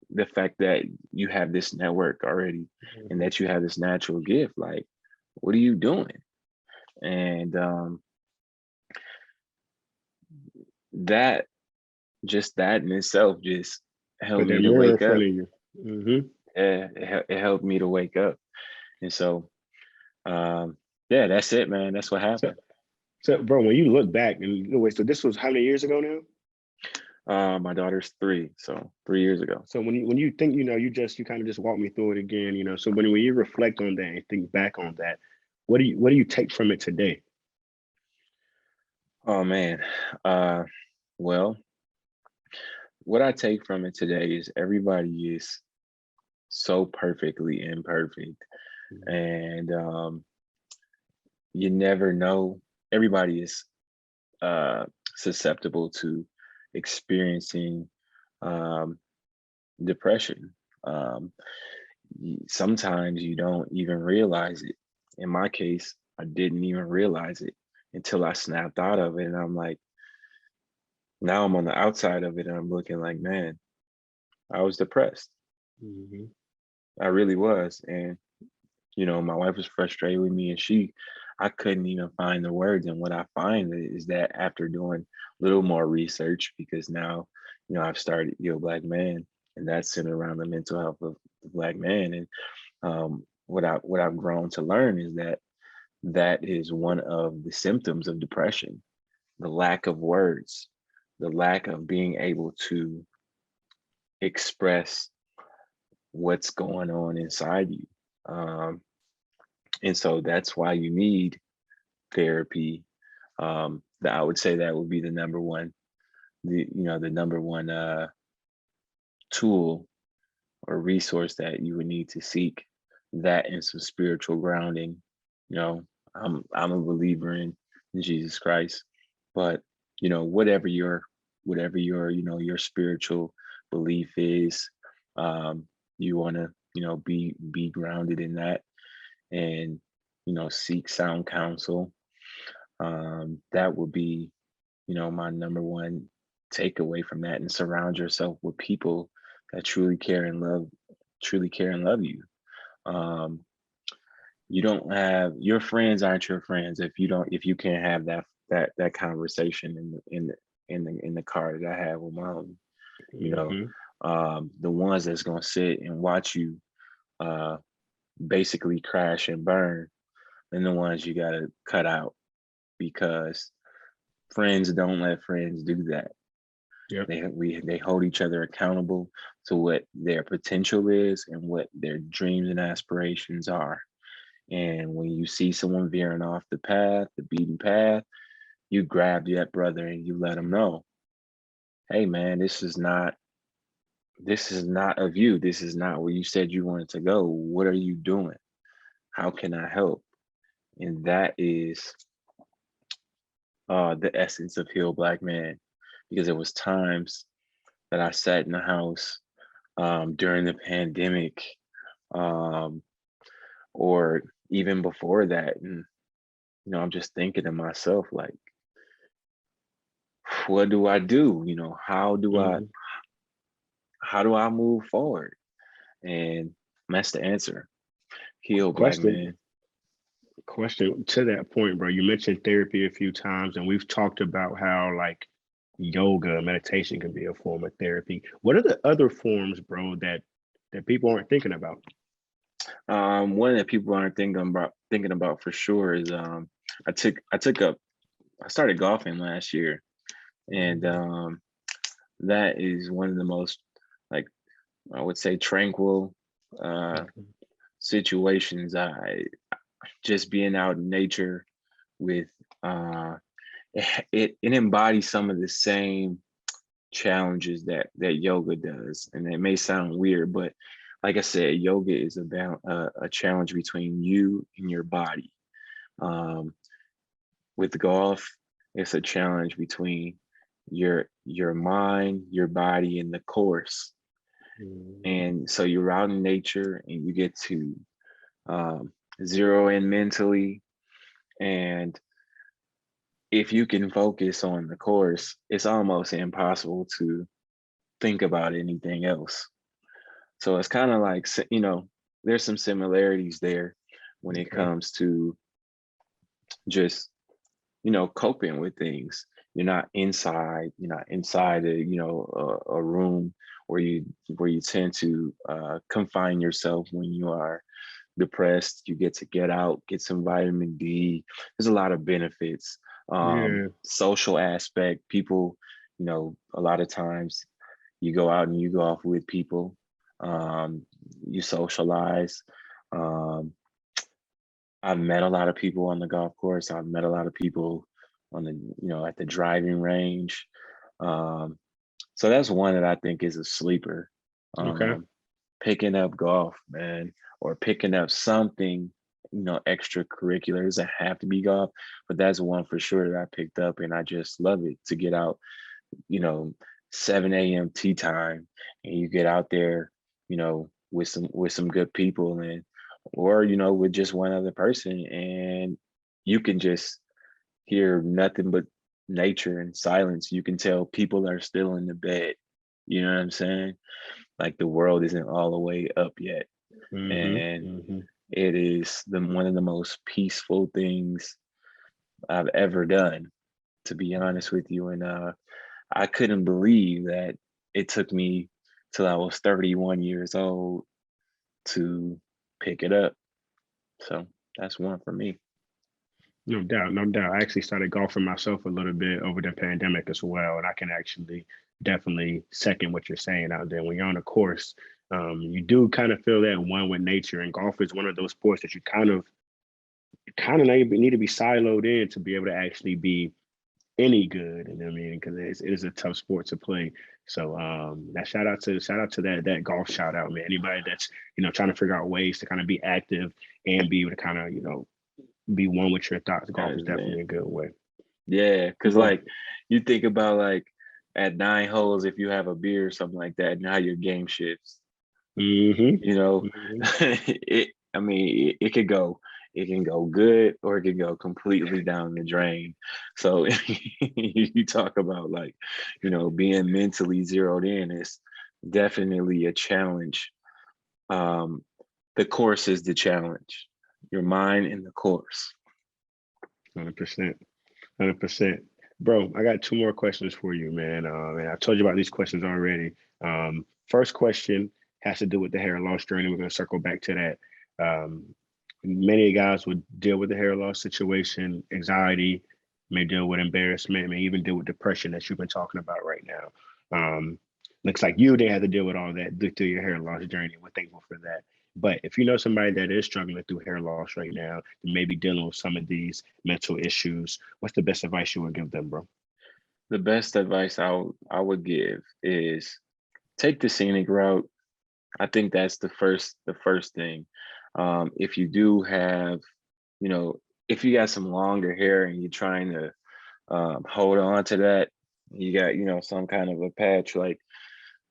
the fact that you have this network already and Mm-hmm. that you have this natural gift? Like, what are you doing? And that that in itself just helped Put me that to mirror in wake front up. of you. Mm-hmm. Yeah, it helped me to wake up. And so um yeah, that's it, man. That's what So, happened. so, bro, when you look back and wait, so this was how many years ago now? My daughter's 3, so 3 years ago. So when you think, you kind of just walk me through it again, So when you reflect on that and think back on that, what do you take from it today? Oh man. uh well, what I take from it today is everybody is so perfectly imperfect, and you never know. Everybody is uh, susceptible to experiencing um, depression. Um, Sometimes you don't even realize it. In my case, I didn't even realize it until I snapped out of it, and I'm like, now I'm on the outside of it, and I'm looking like, man, I was depressed. Mm-hmm. I really was, and my wife was frustrated with me, and I couldn't even find the words. And what I find is that after doing a little more research, because now, I've started Yo Black Man, and that's centered around the mental health of the Black man. And what I've grown to learn is that that is one of the symptoms of depression: the lack of words, the lack of being able to express what's going on inside you. Um, and so that's why you need therapy. That I would say that would be the number one, the number one tool or resource that you would need to seek. That and some spiritual grounding. You know, I'm a believer in Jesus Christ, but whatever your your spiritual belief is, um, you want to be grounded in that, and seek sound counsel. That would be my number one takeaway from that, and surround yourself with people that truly care and love you. um you don't have Your friends aren't your friends if you can't have that conversation in the car that I have with my homie. you know Mm-hmm. the ones that's going to sit and watch you uh basically crash and burn, and the ones you got to cut out, because friends don't let friends do that. Yep. They hold each other accountable to what their potential is and what their dreams and aspirations are. And when you see someone veering off the beaten path, you grab that brother and you let him know, hey man, this is not of you. This is not where you said you wanted to go. What are you doing? How can I help? And that is the essence of Heal Black Man, because there was times that I sat in the house during the pandemic, um, or even before that, and I'm just thinking to myself like, what do I do? How do I Mm-hmm. how do I move forward? And that's the answer. Heal, black Question. man. Question to that point, bro. You mentioned therapy a few times, and we've talked about how like yoga, meditation can be a form of therapy. What are the other forms, bro, that people aren't thinking about? One that people aren't thinking about for sure is I started golfing last year, and that is one of the most, like, I would say, tranquil uh situations. I Just being out in nature with uh it embodies some of the same challenges that yoga does, and it may sound weird, but like I said, yoga is about a challenge between you and your body. um with golf, it's a challenge between your mind, your body, and the course. Mhm. And so you're out in nature and you get to um, zero in mentally. And if you can focus on the course, it's almost impossible to think about anything else. So it's kind of like, there's some similarities there when it Okay. comes to just, coping with things. You're not inside a room where you tend to confine yourself when you are depressed. You get to get out, get some vitamin D. There's a lot of benefits. Yeah. Social aspect, people, a lot of times you go out and you go off with people. You socialize. Um, I've met a lot of people on the golf course. I've met a lot of people on at the driving range. Um, so that's one that I think is a sleeper. Okay. Um, Picking up golf, man, or picking up something, extracurricular. It doesn't have to be golf, but that's one for sure that I picked up, and I just love it to get out, you know, 7 a.m. tea time, and you get out there, with some good people, and or with just one other person, and you can just hear nothing but nature and silence. You can tell people are still in the bed. You know what I'm saying? Like the world isn't all the way up yet, Hmm. and Hmm. it is the one of the most peaceful things I've ever done, to be honest with you. And I couldn't believe that it took me till I was 31 years old to pick it up. So that's one for me. No doubt, no doubt. I actually started golfing myself a little bit over the pandemic as well, and I can actually definitely second what you're saying out there. When you're on a course, you do kind of feel that one with nature, and golf is one of those sports that you kind of need to be siloed in to be able to actually be any good. And I mean, because it is a tough sport to play. So that shout out to that golf shout out, man. Anybody that's trying to figure out ways to kind of be active and be able to kind of be one with your thoughts. Golf Guys, is definitely man. a good way. Yeah, because But like you think about like at 9 holes, if you have a beer or something like that, now your game shifts. hmm You know, hmm I mean, it can go good or it can go completely down the drain. So you talk about like, being mentally zeroed in is definitely a challenge. Um, the course is the challenge, your mind and the course. 100%, 100%. Bro, I got two more questions for you, man. And I told you about these questions already. First question has to do with the hair loss journey. We're going to circle back to that. Many guys would deal with the hair loss situation, anxiety, may deal with embarrassment, may even deal with depression that you've been talking about right now. Looks like you didn't have to deal with all that through your hair loss journey. We're thankful for that. But if you know somebody that is struggling through hair loss right now, maybe dealing with some of these mental issues, what's the best advice you would give them, bro? The best advice I would give is take the scenic route. I think that's the first thing. If you do have, you know, if you got some longer hair and you're trying to hold on to that, you got, some kind of a patch, like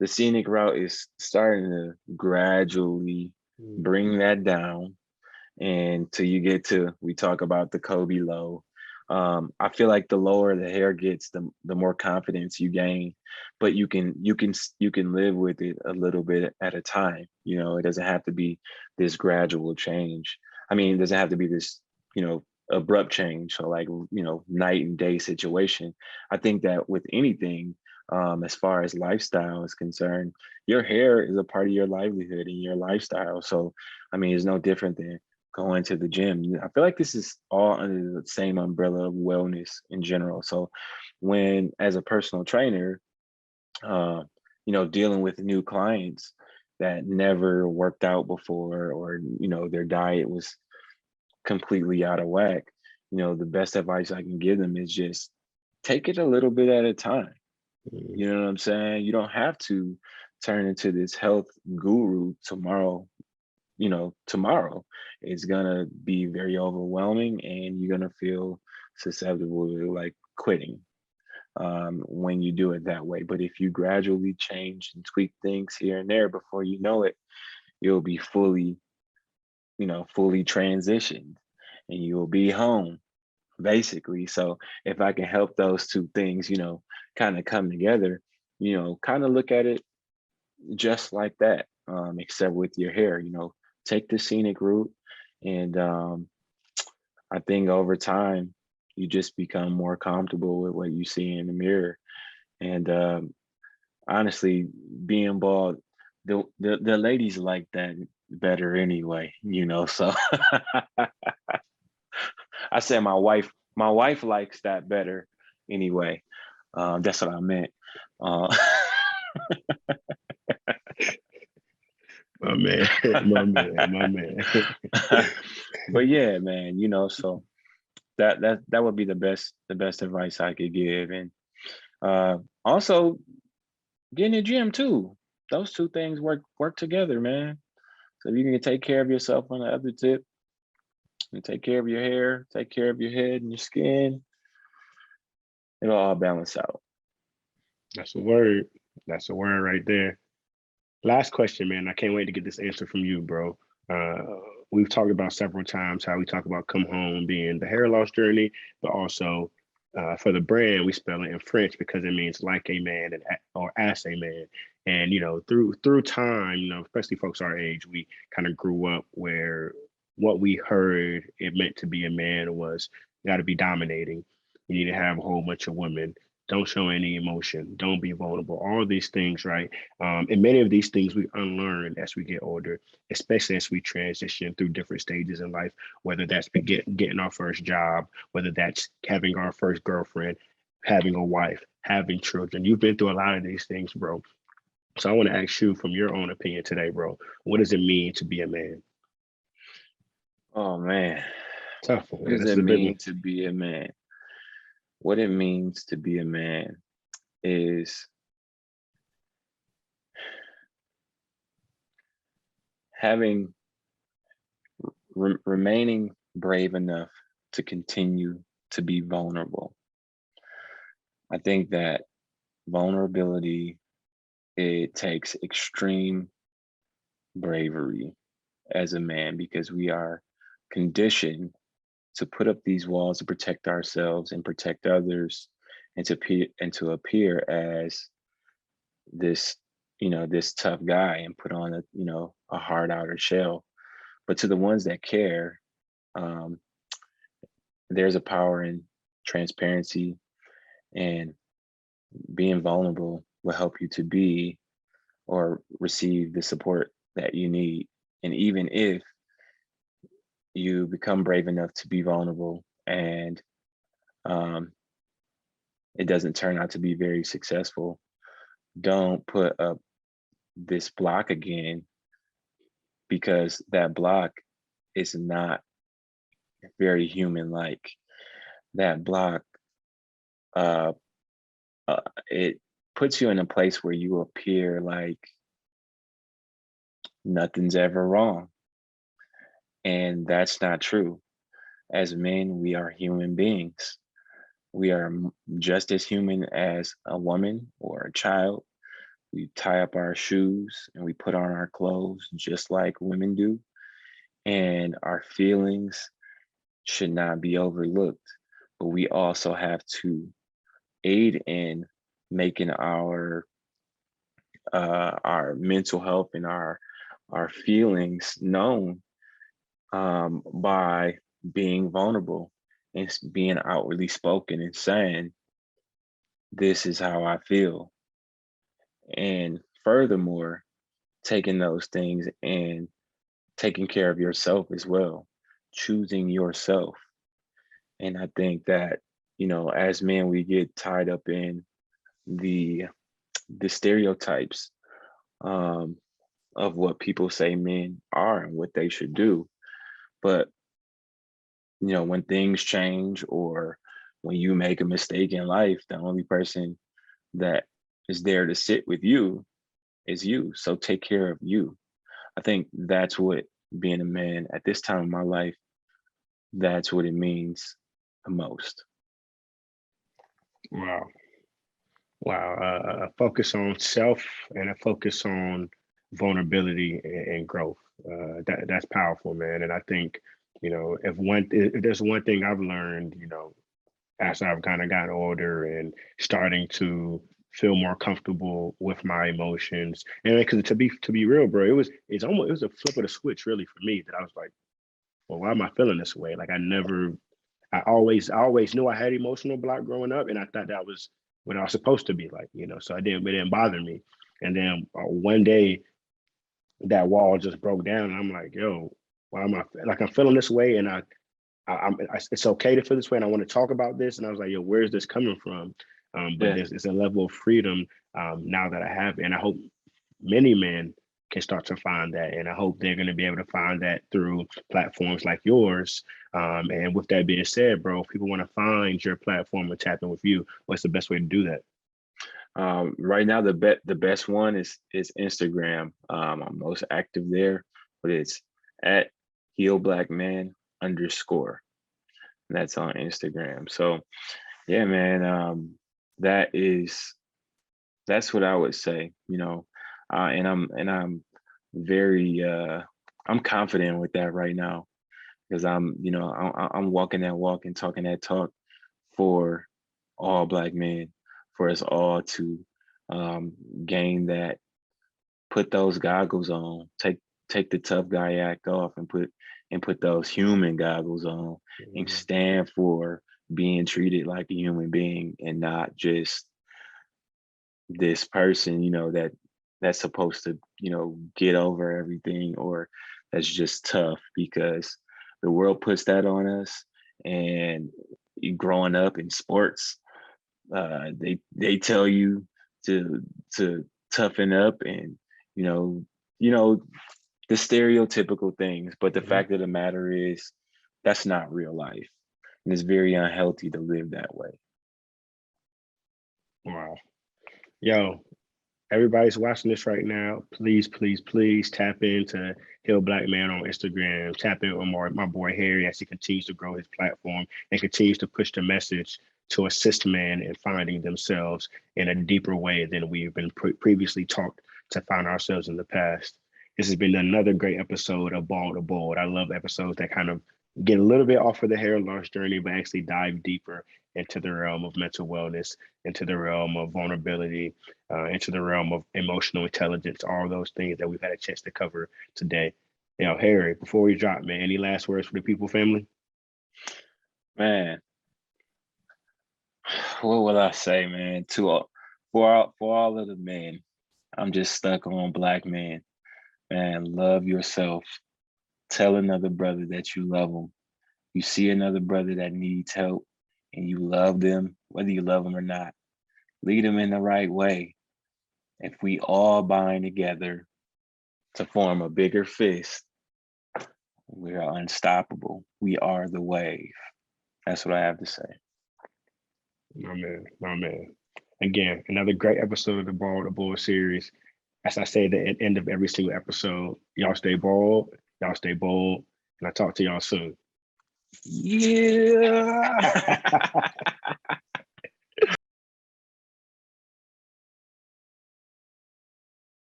the scenic route is starting to gradually bring Mhm. that down. And till you get to, we talk about the Kobe low. I feel like the lower the hair gets, the more confidence you gain, but you can live with it a little bit at a time. You know, it doesn't have to be this gradual change. I mean, it doesn't have to be this, you know, abrupt change. So like, you know, night and day situation. I think that with anything, as far as lifestyle is concerned, your hair is a part of your livelihood and your lifestyle. So, I mean, it's no different than going to the gym. I feel like this is all under the same umbrella of wellness in general. So, when as a personal trainer, uh, you know, dealing with new clients that never worked out before, or you know, their diet was completely out of whack, you know, the best advice I can give them is just take it a little bit at a time. Mm. You know what I'm saying? You don't have to turn into this health guru tomorrow. You know, tomorrow it's gonna be very overwhelming and you're gonna feel susceptible to like quitting when you do it that way. But if you gradually change and tweak things here and there, before you know it, you'll be fully, you know, fully transitioned and you'll be home basically. So if I can help those two things, you know, kind of come together, you know, kind of look at it just like that, except with your hair, you know, take the scenic route. And I think over time, you just become more comfortable with what you see in the mirror. And honestly, being bald, the ladies like that better anyway, you know. So I said my wife likes that better anyway. That's what I meant. Uh, My man, my man, my man. but yeah, man, you know, so that would be the best advice I could give. And also get in the gym too. Those two things work together, man. So if you can take care of yourself on the other tip and take care of your hair, take care of your head and your skin, it'll all balance out. That's a word. That's a word right there. Last question, man. I can't wait to get this answer from you, bro. Uh, we've talked about several times how we talk about come home being the hair loss journey, but also for the brand, we spell it in French because it means like a man and or as a man. And you know, through time, you know, especially folks our age, we kind of grew up where what we heard it meant to be a man was you got to be dominating. You need to have a whole bunch of women. Don't show any emotion. Don't be vulnerable. All of these things, right? And many of these things we unlearn as we get older, especially as we transition through different stages in life, whether that's getting our first job, whether that's having our first girlfriend, having a wife, having children. You've been through a lot of these things, bro. So I want to ask you from your own opinion today, bro, what does it mean to be a man? Oh man, Tough one, what man. does This is it a big one. mean to be a man? What it means to be a man is having remaining brave enough to continue to be vulnerable. I think that vulnerability, it takes extreme bravery as a man because we are conditioned to put up these walls to protect ourselves and protect others and to appear as this, you know, this tough guy and put on a, you know, a hard outer shell. But to the ones that care, um, there's a power in transparency, and being vulnerable will help you to be or receive the support that you need. And even if you become brave enough to be vulnerable and um, it doesn't turn out to be very successful, don't put up this block again, because that block is not very human like. That block, uh, it puts you in a place where you appear like nothing's ever wrong. And that's not true. As men, we are human beings. We are just as human as a woman or a child. We tie up our shoes and we put on our clothes just like women do. And our feelings should not be overlooked. but we also have to aid in making our mental health and our feelings known, by being vulnerable and being outwardly spoken and saying, this is how I feel. And furthermore, taking those things and taking care of yourself as well, choosing yourself. And I think that, as men, we get tied up in the stereotypes, um, of what people say men are and what they should do. But when things change, or when you make a mistake in life, the only person that is there to sit with you is you. So take care of you. I think that's what being a man at this time of my life, that's what it means the most. Wow. Wow. A focus on self and a focus on vulnerability and growth. That's powerful, man. And I think, if there's one thing I've learned, as I've kind of gotten older and starting to feel more comfortable with my emotions. And because to be real, bro, it was a flip of the switch really for me, that I was like, well, why am I feeling this way? Like I always knew I had emotional block growing up, and I thought that was what I was supposed to be like, so it didn't bother me. And then one day that wall just broke down, and I'm like, yo, why am I like I'm feeling this way? And it's okay to feel this way, and I want to talk about this. And I was like, yo, where's this coming from? But Yeah. it's a level of freedom now that I have it. And I hope many men can start to find that. And I hope they're going to be able to find that through platforms like yours. And with that being said, bro, if people want to find your platform and tap in with you, what's the best way to do that? Right now, the best one is Instagram. I'm most active there, but it's at @healblackman_. And that's on Instagram. So yeah, man, that is that's what I would say. And I'm very I'm confident with that right now, because I'm walking that walk and talking that talk for all Black men, for us all to um, gain that, put those goggles on, take the tough guy act off, and put those human goggles on, and Mhm. stand for being treated like a human being, and not just this person, that's supposed to, get over everything, or that's just tough, because the world puts that on us. And growing up in sports, they tell you to toughen up, and you know you know the stereotypical things. But the Mhm. fact of the matter is, that's not real life, and it's very unhealthy to live that way. Wow. Yo, everybody's watching this right now. Please, please, please tap into Hill Black Man on Instagram. Tap in with my boy Harry as he continues to grow his platform and continues to push the message to assist men in finding themselves in a deeper way than we've been previously taught to find ourselves in the past. This has been another great episode of Ball to Bold. I love episodes that kind of get a little bit off of the hair loss journey, but actually dive deeper into the realm of mental wellness, into the realm of vulnerability, into the realm of emotional intelligence, all those things that we've had a chance to cover today. Harry, before we drop, man, any last words for the people, family? Man, what will I say, man? For all of the men, I'm just stuck on Black men. Man, love yourself. Tell another brother that you love them. You see another brother that needs help, and you love them, whether you love them or not. Lead them in the right way. If we all bind together to form a bigger fist, we are unstoppable. We are the wave. That's what I have to say. My man, my man. Again, another great episode of the Ball to Bull series. As I say at the end of every single episode, y'all stay bald, y'all stay bold, and I talk to y'all soon. Yeah.